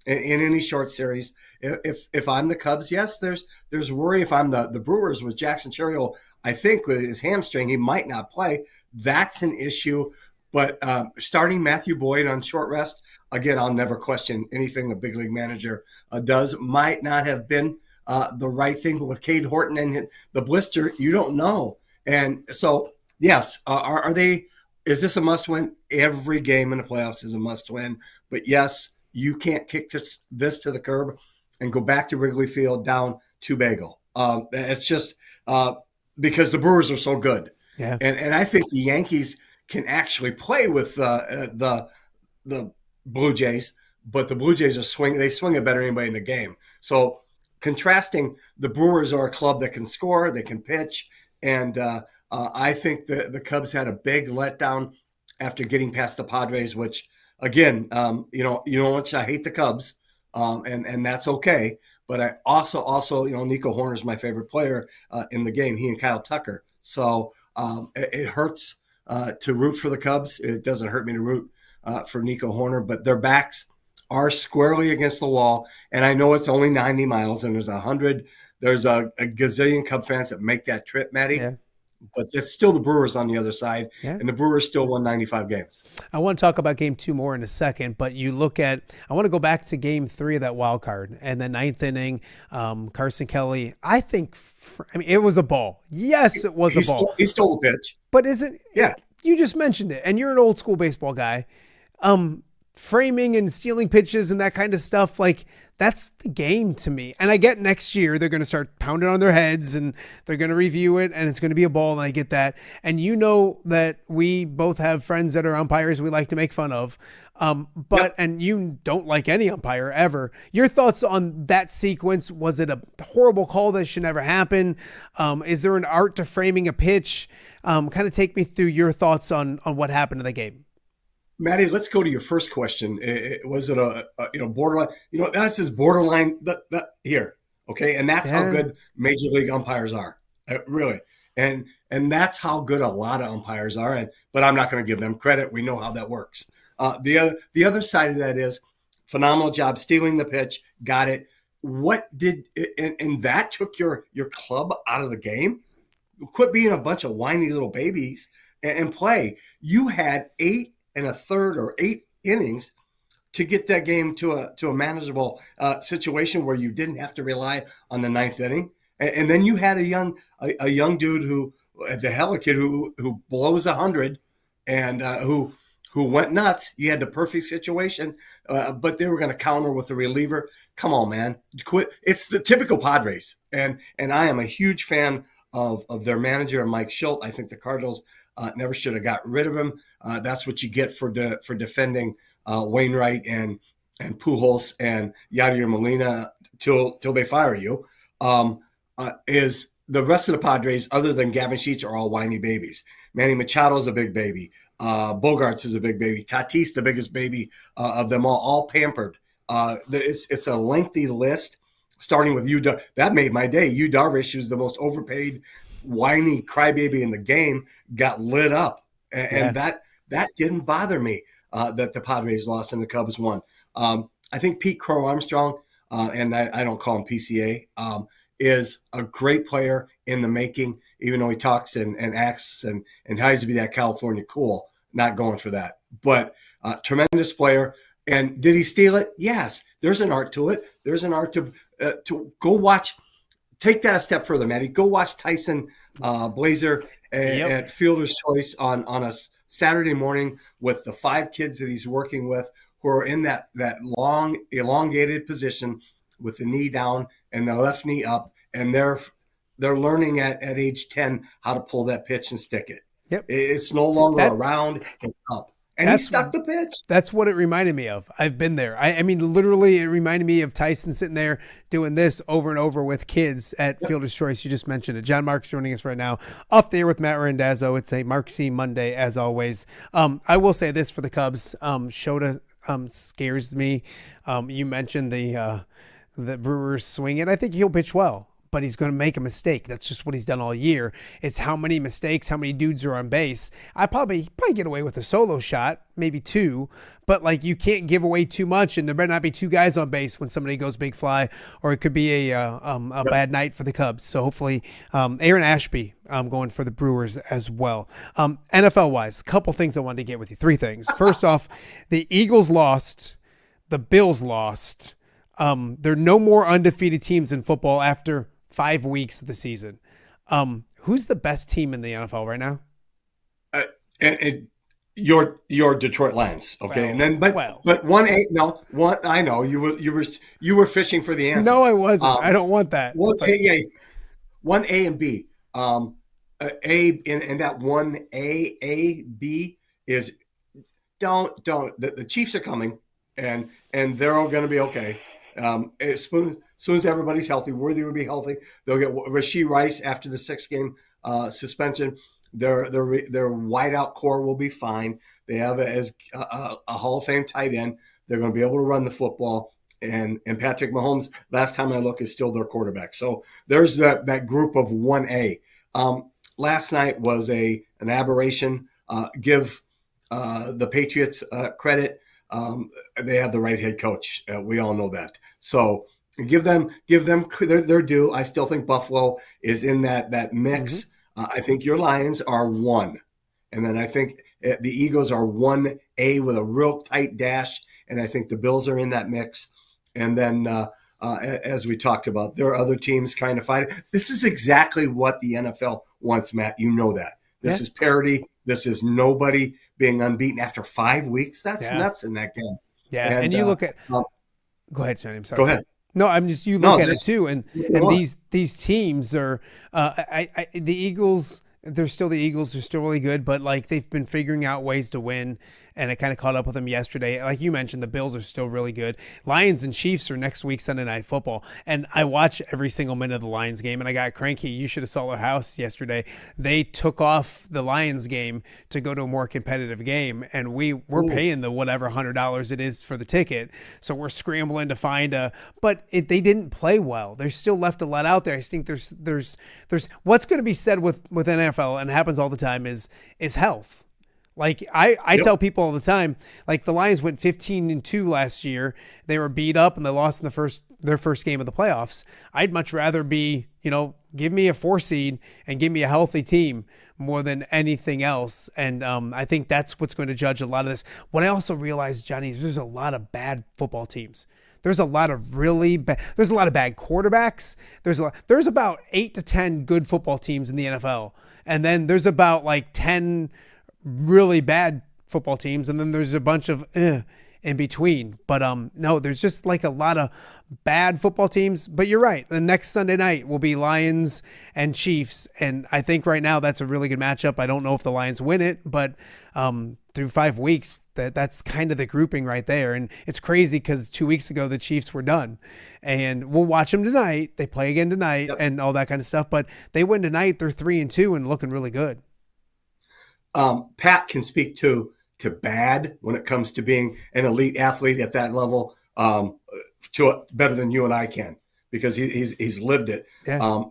in any short series, if I'm the Cubs, yes, there's worry. If I'm the Brewers with Jackson Cheriot, I think with his hamstring, he might not play. That's an issue. But starting Matthew Boyd on short rest, again, I'll never question anything a big league manager does. Might not have been the right thing, but with Cade Horton and the blister, you don't know. And so, yes, is this a must win? Every game in the playoffs is a must win. But yes, you can't kick this to the curb and go back to Wrigley Field down 2 bagel. It's just because the Brewers are so good. Yeah. And I think the Yankees can actually play with the Blue Jays, but the Blue Jays swing it better than anybody in the game. So contrasting, the Brewers are a club that can score, they can pitch, and I think the Cubs had a big letdown after getting past the Padres, which again, you know much I hate the Cubs, and that's okay. But I also, Nico Horner is my favorite player in the game. He and Kyle Tucker. So it hurts to root for the Cubs. It doesn't hurt me to root for Nico Horner, but their backs are squarely against the wall. And I know it's only 90 miles and there's a gazillion Cub fans that make that trip, Maddie. Yeah. but it's still the Brewers on the other side, Yeah. and the Brewers still won 95 games. I want to talk about game 2 more in a second, but I want to go back to game 3 of that wild card and the 9th inning. Carson Kelly, it was a ball. Yes, it was a ball. He stole the pitch. But isn't, yeah, you just mentioned it, and you're an old school baseball guy. Framing and stealing pitches and that kind of stuff, like that's the game to me. And I get next year they're going to start pounding on their heads and they're going to review it and it's going to be a ball, and I get that. And you know that we both have friends that are umpires we like to make fun of. And you don't like any umpire ever. Your thoughts on that sequence? Was it a horrible call that should never happen? Is there an art to framing a pitch? Kind of take me through your thoughts on what happened in the game. Matty, let's go to your first question. Was it a borderline? That's his borderline here, okay? And that's how good Major League umpires are, really. And that's how good a lot of umpires are. But I'm not going to give them credit. We know how that works. The other side of that is phenomenal job stealing the pitch. Got it. What did and that took your club out of the game? Quit being a bunch of whiny little babies and play. You had 8 1/3 or 8 innings to get that game to a manageable situation where you didn't have to rely on the 9th inning. And then you had a young dude who blows 100 and who went nuts. You had the perfect situation, but they were going to counter with a reliever. Come on, man, quit. It's the typical Padres, and I am a huge fan of their manager, Mike Schultz. I think the Cardinals never should have got rid of him. That's what you get for defending Wainwright and Pujols and Yadier Molina till they fire you. Is the rest of the Padres, other than Gavin Sheets, are all whiny babies. Manny Machado's a big baby. Bogarts is a big baby. Tatis, the biggest baby of them all pampered. It's a lengthy list, starting with Yu. That made my day. Yu Darvish, who's the most overpaid, whiny crybaby in the game, got lit up, and that didn't bother me that the Padres lost and the Cubs won. I think Pete Crow Armstrong, and I don't call him PCA, is a great player in the making, even though he talks and acts and tries to be that California cool. Not going for that, but tremendous player. And did he steal it? Yes. There's an art to it. There's an art to go watch. Take that a step further, Matty. Go watch Tyson Blazer at Fielder's Choice on a Saturday morning with the 5 kids that he's working with who are in that long, elongated position with the knee down and the left knee up, and they're learning at age 10 how to pull that pitch and stick it. Yep. It's no longer around, it's up. And he stuck the pitch. That's what it reminded me of. I've been there. I mean, literally, it reminded me of Tyson sitting there doing this over and over with kids at Fielder's Choice. You just mentioned it. John Marks joining us right now. Up there with Matt Randazzo. It's a Marxy Monday, as always. I will say this for the Cubs. Shota scares me. You mentioned the Brewers swing, and I think he'll pitch well, but he's going to make a mistake. That's just what he's done all year. It's how many mistakes, how many dudes are on base. I probably get away with a solo shot, maybe 2, but like you can't give away too much, and there better not be 2 guys on base when somebody goes big fly, or it could be a bad night for the Cubs. So hopefully, Aaron Ashby going for the Brewers as well. NFL-wise, a couple things I wanted to get with you. 3 things. First off, the Eagles lost, the Bills lost. There are no more undefeated teams in football after 5 weeks of the season. Who's the best team in the NFL right now? And your Detroit Lions, okay? Well, and then but 1A, no, one I know you were fishing for the answer. No, I wasn't. I don't want that. 1A and B. A and that 1A B is don't the Chiefs are coming and they're all going to be okay. As soon as everybody's healthy, Worthy will be healthy. They'll get Rashee Rice after the 6-game suspension. Their wideout core will be fine. They have a Hall of Fame tight end. They're going to be able to run the football. And Patrick Mahomes, last time I look, is still their quarterback. So there's that group of 1A. Last night was an aberration. Give the Patriots credit. They have the right head coach. We all know that. So give them their due. I still think Buffalo is in that mix. I think your Lions are 1. And then I think the Eagles are 1A with a real tight dash. And I think the Bills are in that mix. And then, as we talked about, there are other teams trying to fight it. This is exactly what the NFL wants, Matt. You know that. This is parity. This is nobody being unbeaten after 5 weeks. That's nuts in that game. Yeah, and you look at go ahead, Sonny. I'm sorry. Go ahead. No, I'm just you look at it too, and these teams are the Eagles. They're still the Eagles. They're still really good, but like they've been figuring out ways to win, and it kind of caught up with them yesterday. Like you mentioned, the Bills are still really good. Lions and Chiefs are next week Sunday Night Football, and I watch every single minute of the Lions game, and I got cranky. You should have saw our house yesterday. They took off the Lions game to go to a more competitive game, and we're paying the whatever $100 it is for the ticket, so we're scrambling to find but they didn't play well. They're still left a lot out there. I think there's what's going to be said with NFL, and it happens all the time, is health. Like I tell people all the time, like the Lions went 15-2 last year. They were beat up and they lost in their first game of the playoffs. I'd much rather be, give me a 4 seed and give me a healthy team more than anything else. And I think that's what's going to judge a lot of this. What I also realized, Johnny, is there's a lot of bad football teams. There's a lot of there's a lot of bad quarterbacks. There's about 8 to 10 good football teams in the NFL. And then there's about like 10 really bad football teams. And then there's a bunch of in between. But no, there's just like a lot of bad football teams. But you're right. The next Sunday night will be Lions and Chiefs. And I think right now that's a really good matchup. I don't know if the Lions win it, but through 5 weeks, that's kind of the grouping right there. And it's crazy because 2 weeks ago, the Chiefs were done. And we'll watch them tonight. They play again tonight and all that kind of stuff. But they win tonight. They're 3-2 and looking really good. Pat can speak to bad when it comes to being an elite athlete at that level, to better than you and I can, because he's lived it. Yeah.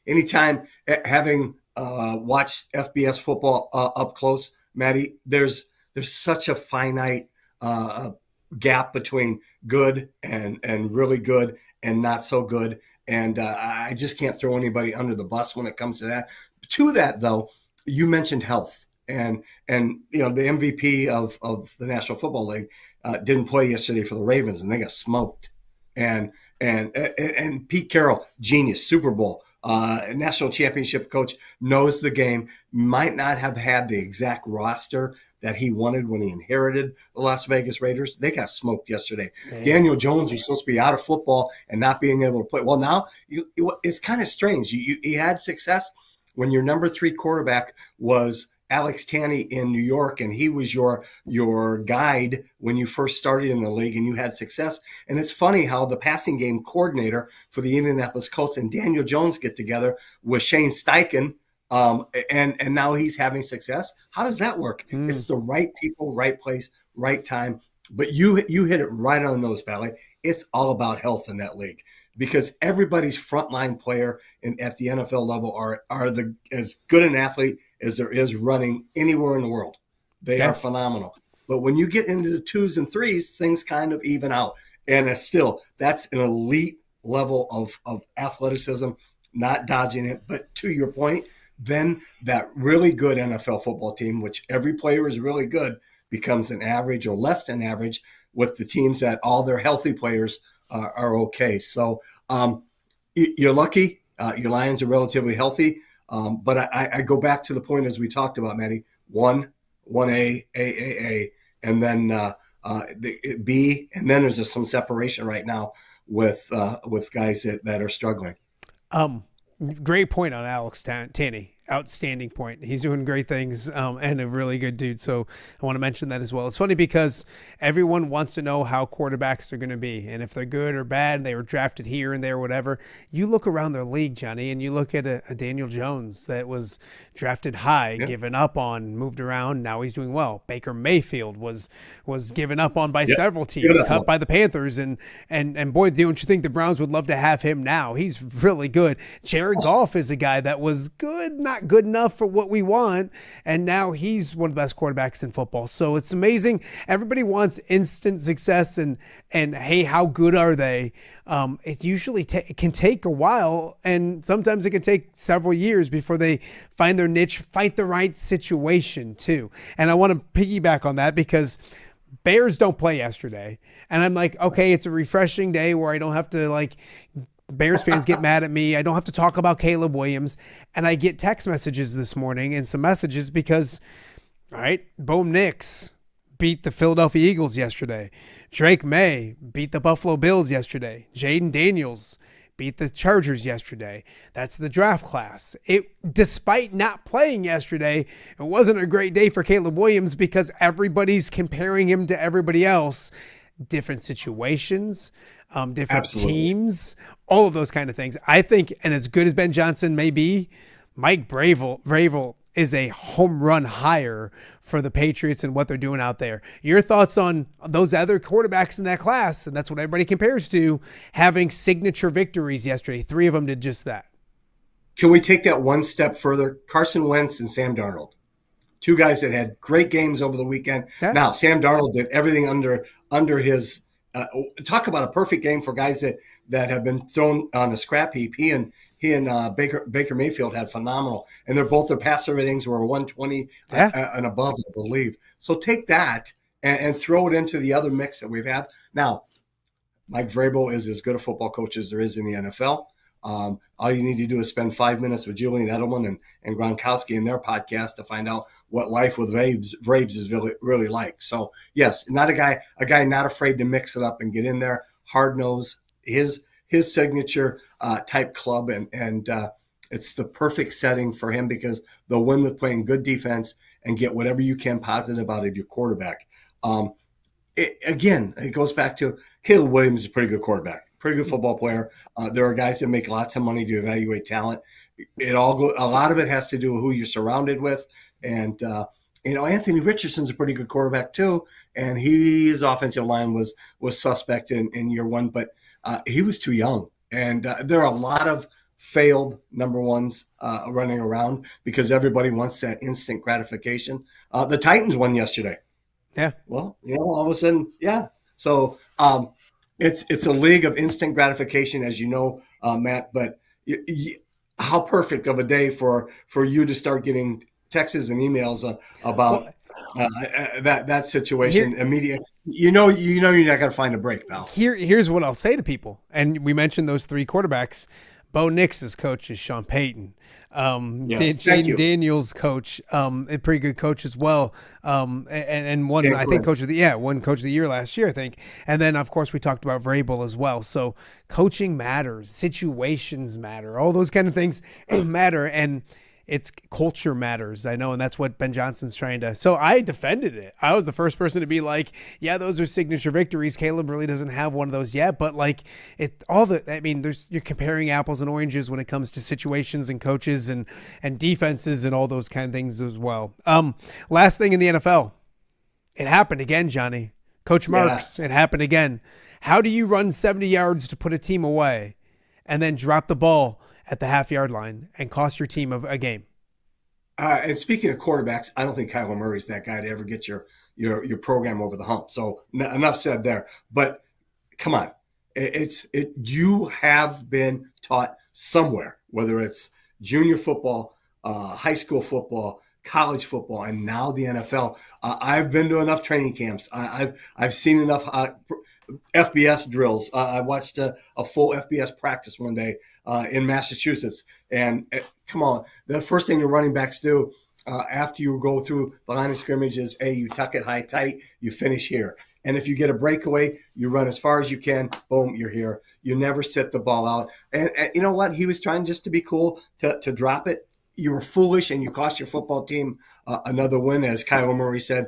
Anytime having watched FBS football up close, Maddie, there's such a finite gap between good and really good and not so good, and I just can't throw anybody under the bus when it comes to that. To that though, you mentioned health. And the MVP of the National Football League didn't play yesterday for the Ravens, and they got smoked. And Pete Carroll, genius, Super Bowl, national championship coach, knows the game, might not have had the exact roster that he wanted when he inherited the Las Vegas Raiders. They got smoked yesterday. Man. Daniel Jones was supposed to be out of football and not being able to play. Well, now it's kind of strange. You had success when your number 3 quarterback was Alex Tanney in New York, and he was your guide when you first started in the league, and you had success. And it's funny how the passing game coordinator for the Indianapolis Colts and Daniel Jones get together with Shane Steichen, and now he's having success. How does that work? It's the right people, right place, right time. But you hit it right on the nose, Pally. It's all about health in that league, because everybody's frontline player at the NFL level are as good an athlete as there is running anywhere in the world. They are phenomenal. But when you get into the 2s and 3s, things kind of even out. And that's an elite level of athleticism, not dodging it. But to your point, then that really good NFL football team, which every player is really good, becomes an average or less than average with the teams that all their healthy players are okay. So you're lucky. Your Lions are relatively healthy. But I go back to the point, as we talked about, Maddie, 1A, and then B, and then there's some separation right now with guys that are struggling. Great point on Alex Tanney. Outstanding point. He's doing great things and a really good dude. So I want to mention that as well. It's funny because everyone wants to know how quarterbacks are going to be and if they're good or bad. They were drafted here and there, whatever. You look around their league, Johnny, and you look at a Daniel Jones that was drafted high, given up on, moved around. Now he's doing well. Baker Mayfield was given up on by several teams, cut by the Panthers. And boy, don't you think the Browns would love to have him now? He's really good. Jared Goff is a guy that was good, not not good enough for what we want. And now he's one of the best quarterbacks in football. So it's amazing. Everybody wants instant success and hey, how good are they? It usually it can take a while, and sometimes it can take several years before they find their niche, fight the right situation too. And I want to piggyback on that because Bears don't play yesterday. And I'm like, okay, it's a refreshing day where I don't have to Bears fans get mad at me. I don't have to talk about Caleb Williams. And I get text messages this morning and some messages because, all right, Bo Nix beat the Philadelphia Eagles yesterday. Drake May beat the Buffalo Bills yesterday. Jaden Daniels beat the Chargers yesterday. That's the draft class. Despite not playing yesterday, it wasn't a great day for Caleb Williams because everybody's comparing him to everybody else. Different situations, different Absolutely. teams, all of those kind of things. I think, and as good as Ben Johnson may be, Mike Vrabel is a home run hire for the Patriots and what they're doing out there. Your thoughts on those other quarterbacks in that class, and that's what everybody compares to, having signature victories yesterday. 3 of them did just that. Can we take that one step further? Carson Wentz and Sam Darnold, 2 guys that had great games over the weekend. Yeah. Now, Sam Darnold did everything under his talk about a perfect game for guys that have been thrown on a scrap heap. He and Baker Mayfield had phenomenal, and their passer ratings were 120 and above, I believe. So take that and throw it into the other mix that we've had. Now, Mike Vrabel is as good a football coach as there is in the NFL. All you need to do is spend 5 minutes with Julian Edelman and Gronkowski in their podcast to find out what life with Vrabes is really like. So yes, not a guy not afraid to mix it up and get in there, hard nose, his signature type club, and it's the perfect setting for him because they'll win with playing good defense and get whatever you can positive out of your quarterback. It goes back to Caleb Williams is a pretty good quarterback. Pretty good football player. There are guys that make lots of money to evaluate talent. A lot of it has to do with who you're surrounded with, and Anthony Richardson's a pretty good quarterback too. And his offensive line was suspect in year one, but he was too young. And there are a lot of failed number ones running around because everybody wants that instant gratification. The Titans won yesterday. Yeah. Well, all of a sudden, yeah. So. It's a league of instant gratification, as you know, Matt. But how perfect of a day for you to start getting texts and emails about that situation immediately. You're not going to find a break, pal. Here's what I'll say to people, and we mentioned those 3 quarterbacks. Bo Nix's coach is Sean Payton. Jaden Daniels' coach, a pretty good coach as well. And one, I think, one coach of the year last year, I think. And then, of course, we talked about Vrabel as well. So coaching matters, situations matter, all those kind of things matter. And it's culture matters, I know, and that's what Ben Johnson's trying to. So I defended it. I was the first person to be like, yeah, those are signature victories. Caleb really doesn't have one of those yet, but you're comparing apples and oranges when it comes to situations and coaches and defenses and all those kind of things as well. Last thing in the NFL, it happened again, Johnny. Coach Marx, It happened again. How do you run 70 yards to put a team away and then drop the ball at the half-yard line and cost your team a game? And speaking of quarterbacks, I don't think Kyler Murray's that guy to ever get your program over the hump. So enough said there. But come on, you have been taught somewhere, whether it's junior football, high school football, college football, and now the NFL. I've been to enough training camps. I've seen enough FBS drills. I watched a full FBS practice one day in Massachusetts. And come on, the first thing the running backs do after you go through the line of scrimmage is, you tuck it high tight, you finish here. And if you get a breakaway, you run as far as you can, boom, you're here. You never sit the ball out. And you know what? He was trying just to be cool to drop it. You were foolish and you cost your football team another win. As Kyler Murray said,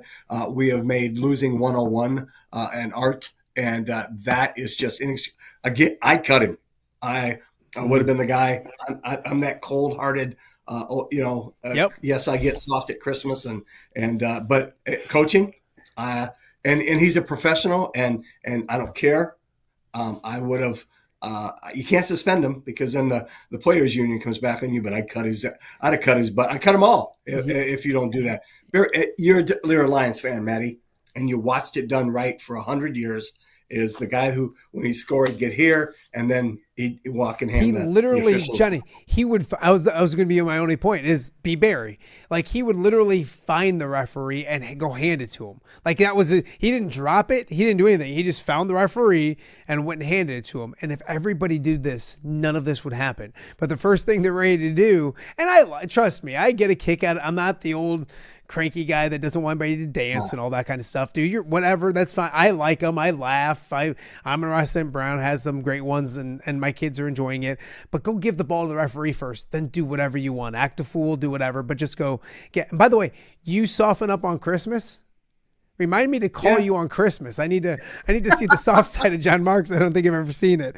we have made losing 101 an art. And that is just again, I cut him. I would have been the guy. I'm that cold-hearted. Yep. Yes, I get soft at Christmas, but coaching, and he's a professional, and I don't care. I would have You can't suspend him because then the players union comes back on you. But I'd have cut his butt. I'd cut them all if you don't do that. You're a Lions fan, Matty, and you watched it done right for 100 years. Is the guy who, when he scored, get here and then he'd walk and hand. He literally, Johnny, he would. I was going to be my only point is B. Barry. Like he would literally find the referee and go hand it to him. Like that was he didn't drop it. He didn't do anything. He just found the referee and went and handed it to him. And if everybody did this, none of this would happen. But the first thing they're ready to do, and trust me, I get a kick out. I'm not the old cranky guy that doesn't want anybody to dance and all that kind of stuff. Do your whatever, that's fine. I like them. I laugh. I'm a St. Brown has some great ones and my kids are enjoying it. But go give the ball to the referee first, then do whatever you want. Act a fool, do whatever, but just go get. And by the way, you soften up on Christmas. Remind me to call you on Christmas. I need to see the soft side of John Marx. I don't think I've ever seen it.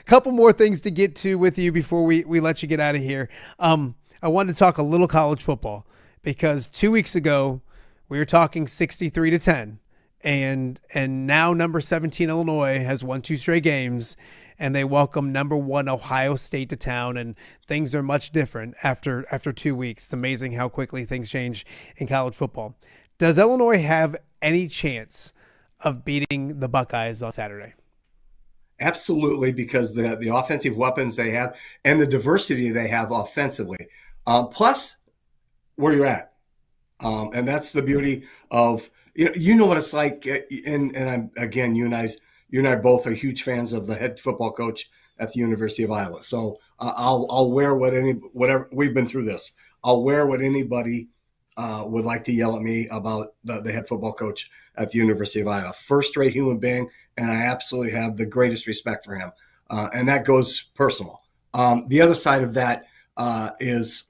Couple more things to get to with you before we let you get out of here. I wanted to talk a little college football. Because 2 weeks ago, we were talking 63-10, and now number 17 Illinois has won 2 straight games, and they welcome number 1 Ohio State to town, and things are much different after 2 weeks. It's amazing how quickly things change in college football. Does Illinois have any chance of beating the Buckeyes on Saturday? Absolutely, because the offensive weapons they have and the diversity they have offensively. Plus, where you're at. And that's the beauty of, you know what it's like. And I'm, again, you and I both are huge fans of the head football coach at the University of Iowa. So I'll wear whatever we've been through this. I'll wear what anybody would like to yell at me about the head football coach at the University of Iowa. First-rate human being, and I absolutely have the greatest respect for him. And that goes personal. The other side of that is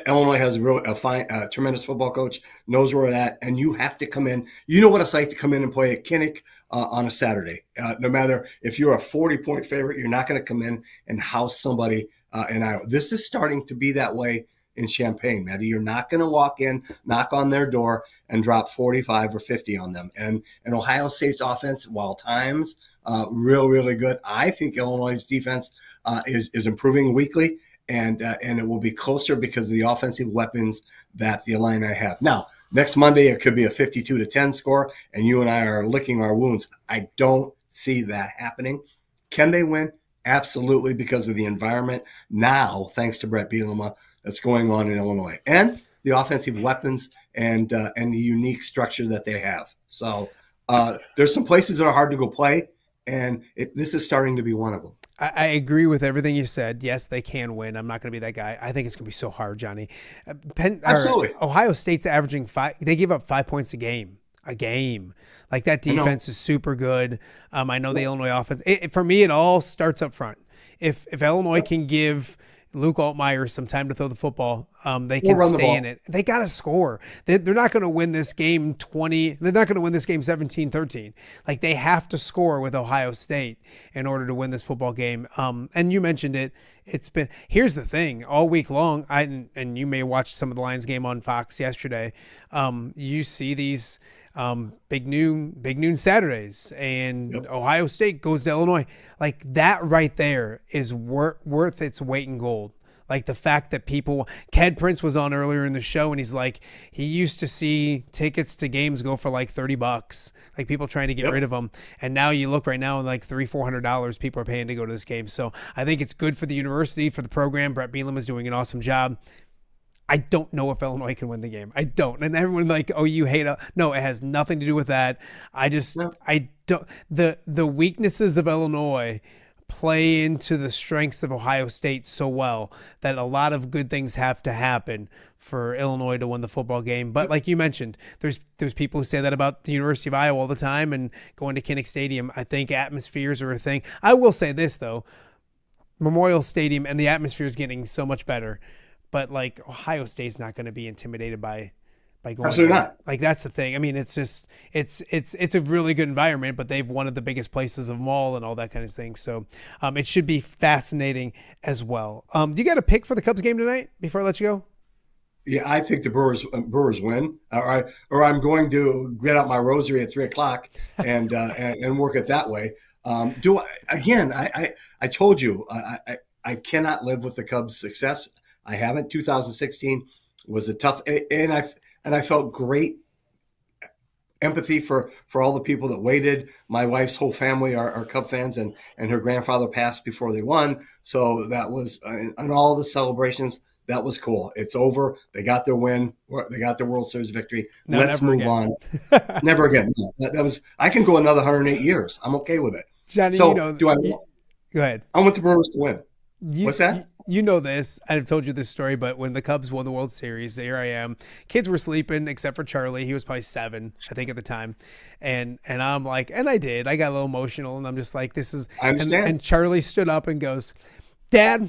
Illinois has a tremendous football coach, knows where we're at, and you have to come in. You know what it's like to come in and play at Kinnick on a Saturday. No matter if you're a 40-point favorite, you're not going to come in and house somebody in Iowa. This is starting to be that way in Champaign, Maddie. You're not going to walk in, knock on their door, and drop 45 or 50 on them. And Ohio State's offense, while times really good, I think Illinois' defense is improving weekly. And it will be closer because of the offensive weapons that the Illini have. Now, next Monday, it could be a 52-10 score, and you and I are licking our wounds. I don't see that happening. Can they win? Absolutely, because of the environment now, thanks to Brett Bielema, that's going on in Illinois. And the offensive weapons and the unique structure that they have. So there's some places that are hard to go play, and this is starting to be one of them. I agree with everything you said. Yes, they can win. I'm not going to be that guy. I think it's going to be so hard, Johnny. Absolutely. Ohio State's averaging 5. They give up 5 points a game. Like that defense is super good. I know the Illinois offense. For me, it all starts up front. If Illinois can give Luke Altmaier some time to throw the football, they can stay in it. They got to score. They're not going to win this game 20. They're not going to win this game 17-13. Like they have to score with Ohio State in order to win this football game. And you mentioned it. Here's the thing. All week long, and you may watch some of the Lions game on Fox yesterday. You see these big noon Saturdays, and Ohio State goes to Illinois. Like that right there is worth its weight in gold. Like the fact that Kedric Prince was on earlier in the show, and he's like, he used to see tickets to games go for like $30, like people trying to get rid of them. And now you look right now, and like $300-400 people are paying to go to this game. So I think it's good for the university, for the program. Brett Bielema is doing an awesome job. I don't know if Illinois can win the game. I don't. And everyone like, oh, you hate it. No, it has nothing to do with that. I don't. The weaknesses of Illinois play into the strengths of Ohio State so well that a lot of good things have to happen for Illinois to win the football game. But like you mentioned, there's people who say that about the University of Iowa all the time and going to Kinnick Stadium. I think atmospheres are a thing. I will say this, though. Memorial Stadium and the atmosphere is getting so much better. But like Ohio State's not going to be intimidated by going. Absolutely not. Like that's the thing. I mean, it's just it's a really good environment, but they've one of the biggest places of them all and all that kind of thing. So it should be fascinating as well. Do you got a pick for the Cubs game tonight before I let you go? Yeah, I think the Brewers win. Or I'm going to get out my rosary at 3:00 and work it that way. I told you, I cannot live with the Cubs' success. I haven't. 2016 was a tough, and I felt great empathy for all the people that waited. My wife's whole family are Cub fans, and her grandfather passed before they won. So that was, and all the celebrations, that was cool. It's over. They got their win. They got their World Series victory. No, Let's move on. Never again. No, that was, I can go another 108 years. I'm okay with it. Johnny, so go ahead. I want the Brewers to win. What's that? You know this. I've told you this story, but when the Cubs won the World Series, here I am. Kids were sleeping except for Charlie. He was probably 7, I think, at the time. And I'm like, and I did. I got a little emotional, and I'm just like, this is. I understand. And Charlie stood up and goes, "Dad,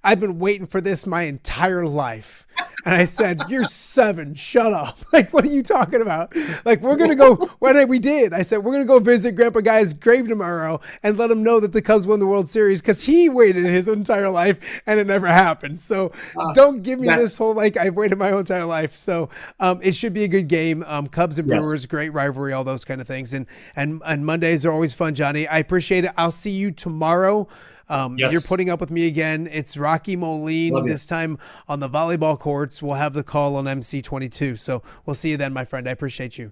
I've been waiting for this my entire life." And I said, "You're 7. Shut up." Like, what are you talking about? Like, we're going to go. We did. I said, we're going to go visit Grandpa Guy's grave tomorrow and let him know that the Cubs won the World Series, because he waited his entire life and it never happened. So don't give me this whole, like, I've waited my whole entire life. So it should be a good game. Cubs and Brewers, great rivalry, all those kind of things. And Mondays are always fun, Johnny. I appreciate it. I'll see you tomorrow. You're putting up with me again. It's Rocky Moline this time on the volleyball courts. We'll have the call on MC22. So we'll see you then, my friend. I appreciate you.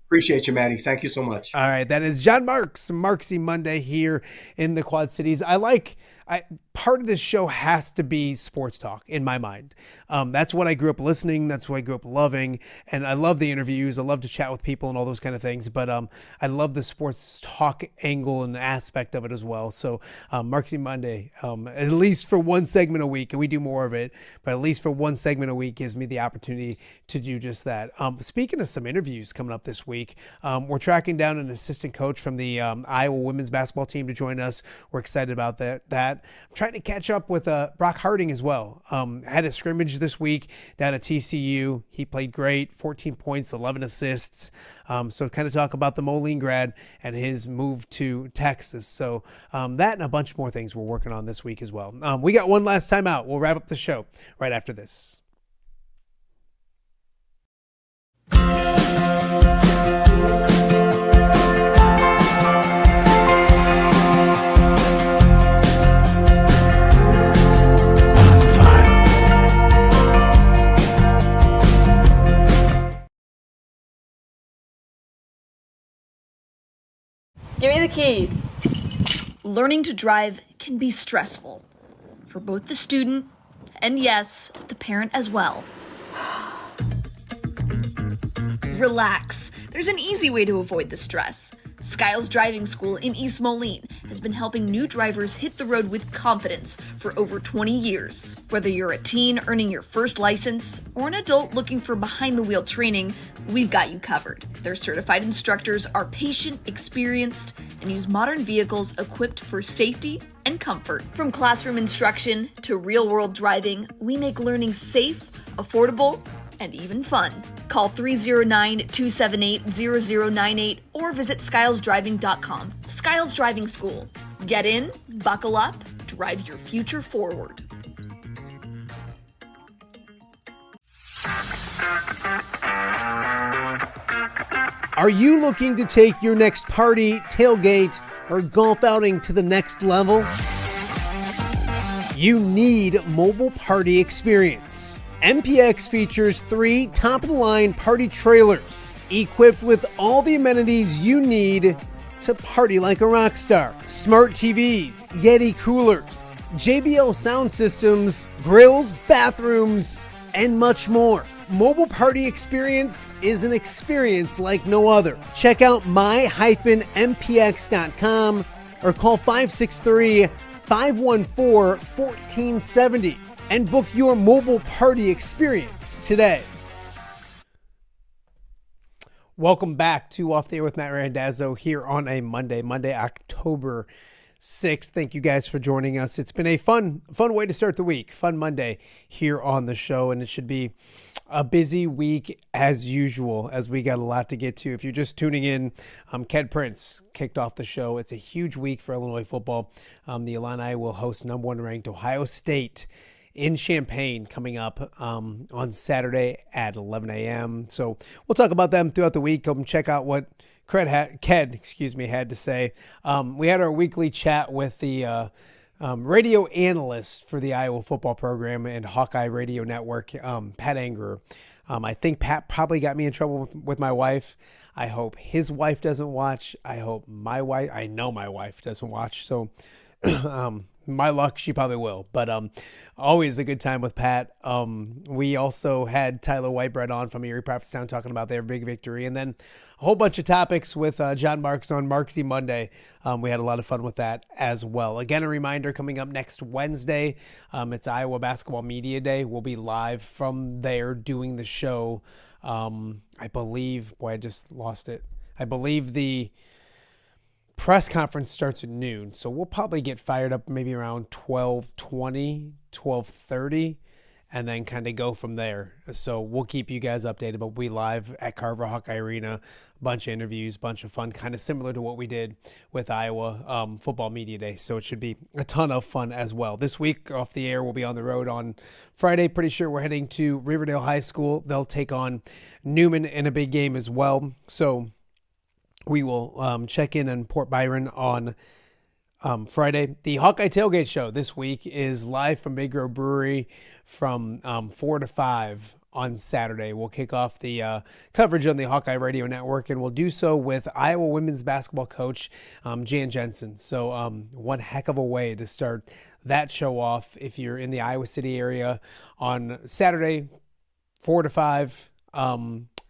Appreciate you, Maddie. Thank you so much. All right. That is John Marx, Marxy Monday here in the Quad Cities. Part of this show has to be sports talk in my mind. That's what I grew up listening. That's what I grew up loving. And I love the interviews. I love to chat with people and all those kind of things. But I love the sports talk angle and aspect of it as well. So Marxy Monday, at least for one segment a week, and we do more of it, but at least for one segment a week gives me the opportunity to do just that. Speaking of some interviews coming up this week, we're tracking down an assistant coach from the Iowa women's basketball team to join us. We're excited about that. I'm trying to catch up with Brock Harding as well. Had a scrimmage this week down at TCU. He played great, 14 points, 11 assists. So kind of talk about the Moline grad and his move to Texas. So that and a bunch more things we're working on this week as well. We got one last time out. We'll wrap up the show right after this. Give me the keys. Learning to drive can be stressful for both the student and, yes, the parent as well. Relax. There's an easy way to avoid the stress. Skiles Driving School in East Moline has been helping new drivers hit the road with confidence for over 20 years. Whether you're a teen earning your first license or an adult looking for behind-the-wheel training, we've got you covered. Their certified instructors are patient, experienced, and use modern vehicles equipped for safety and comfort. From classroom instruction to real-world driving, we make learning safe, affordable, and even fun. Call 309-278-0098 or visit skylesdriving.com. Skiles Driving School. Get in, buckle up, drive your future forward. Are you looking to take your next party, tailgate, or golf outing to the next level? You need Mobile Party Experience. MPX features 3 top-of-the-line party trailers equipped with all the amenities you need to party like a rock star. Smart TVs, Yeti coolers, JBL sound systems, grills, bathrooms, and much more. Mobile Party Experience is an experience like no other. Check out my-mpx.com or call 563-514-1470 and book your Mobile Party Experience today. Welcome back to Off the Air with Matt Randazzo here on a Monday, October 6th. Thank you guys for joining us. It's been a fun way to start the week. Fun Monday here on the show, and it should be a busy week as usual, as we got a lot to get to. If you're just tuning in, Kedric Prince kicked off the show. It's a huge week for Illinois football. The Illini will host number 1 ranked Ohio State in Champaign coming up on Saturday at 11 a.m. So we'll talk about them throughout the week. Come check out what Ked, had to say. We had our weekly chat with the radio analyst for the Iowa football program and Hawkeye Radio Network, Pat Angerer. I think Pat probably got me in trouble with my wife. I hope his wife doesn't watch. I know my wife doesn't watch. So my luck, she probably will. But always a good time with Pat. We also had Tyler Whitebread on from Erie-Prophetstown talking about their big victory. And then a whole bunch of topics with John Marx on Marxy Monday. We had a lot of fun with that as well. Again, a reminder, coming up next Wednesday, it's Iowa Basketball Media Day. We'll be live from there doing the show. I believe, I just lost it. I believe the press conference starts at noon, so we'll probably get fired up maybe around 12:20, 12:30, and then kind of go from there. So we'll keep you guys updated, but we'll be live at Carver Hawkeye Arena, a bunch of interviews, bunch of fun, kind of similar to what we did with Iowa Football Media Day. So it should be a ton of fun as well. This week off the air, we'll be on the road on Friday. Pretty sure we're heading to Riverdale High School. They'll take on Newman in a big game as well. So we will check in Port Byron on Friday. The Hawkeye Tailgate Show this week is live from Big Grove Brewery from 4 to 5 on Saturday. We'll kick off the coverage on the Hawkeye Radio Network, and we'll do so with Iowa women's basketball coach Jan Jensen. So one heck of a way to start that show off if you're in the Iowa City area on Saturday, 4 to 5.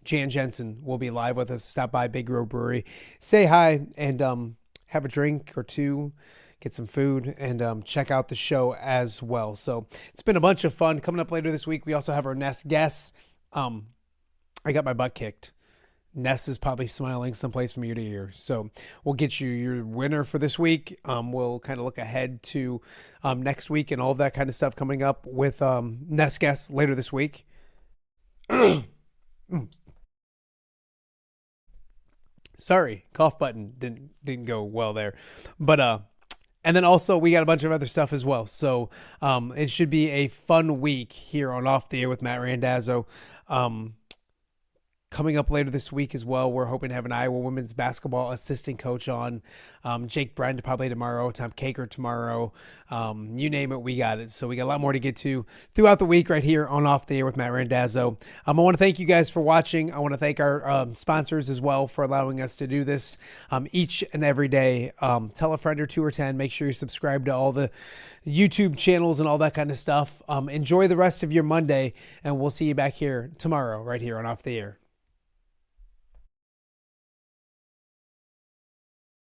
Jan Jensen will be live with us. Stop by Big Grove Brewery, say hi, and have a drink or two, get some food, and check out the show as well. So it's been a bunch of fun. Coming up later this week, we also have our Nest guests. I got my butt kicked. Ness is probably smiling someplace from ear to ear. So we'll get you your winner for this week. We'll kind of look ahead to next week and all of that kind of stuff coming up with Ness guests later this week. Sorry, cough button didn't go well there. But and then also we got a bunch of other stuff as well. So it should be a fun week here on Off the Air with Matt Randazzo. Coming up later this week as well, we're hoping to have an Iowa women's basketball assistant coach on. Jake Brent probably tomorrow, Tom Caker tomorrow. You name it, we got it. So we got a lot more to get to throughout the week right here on Off the Air with Matt Randazzo. I want to thank you guys for watching. I want to thank our sponsors as well for allowing us to do this each and every day. Tell a friend or 2 or 10. Make sure you subscribe to all the YouTube channels and all that kind of stuff. Enjoy the rest of your Monday, and we'll see you back here tomorrow right here on Off the Air.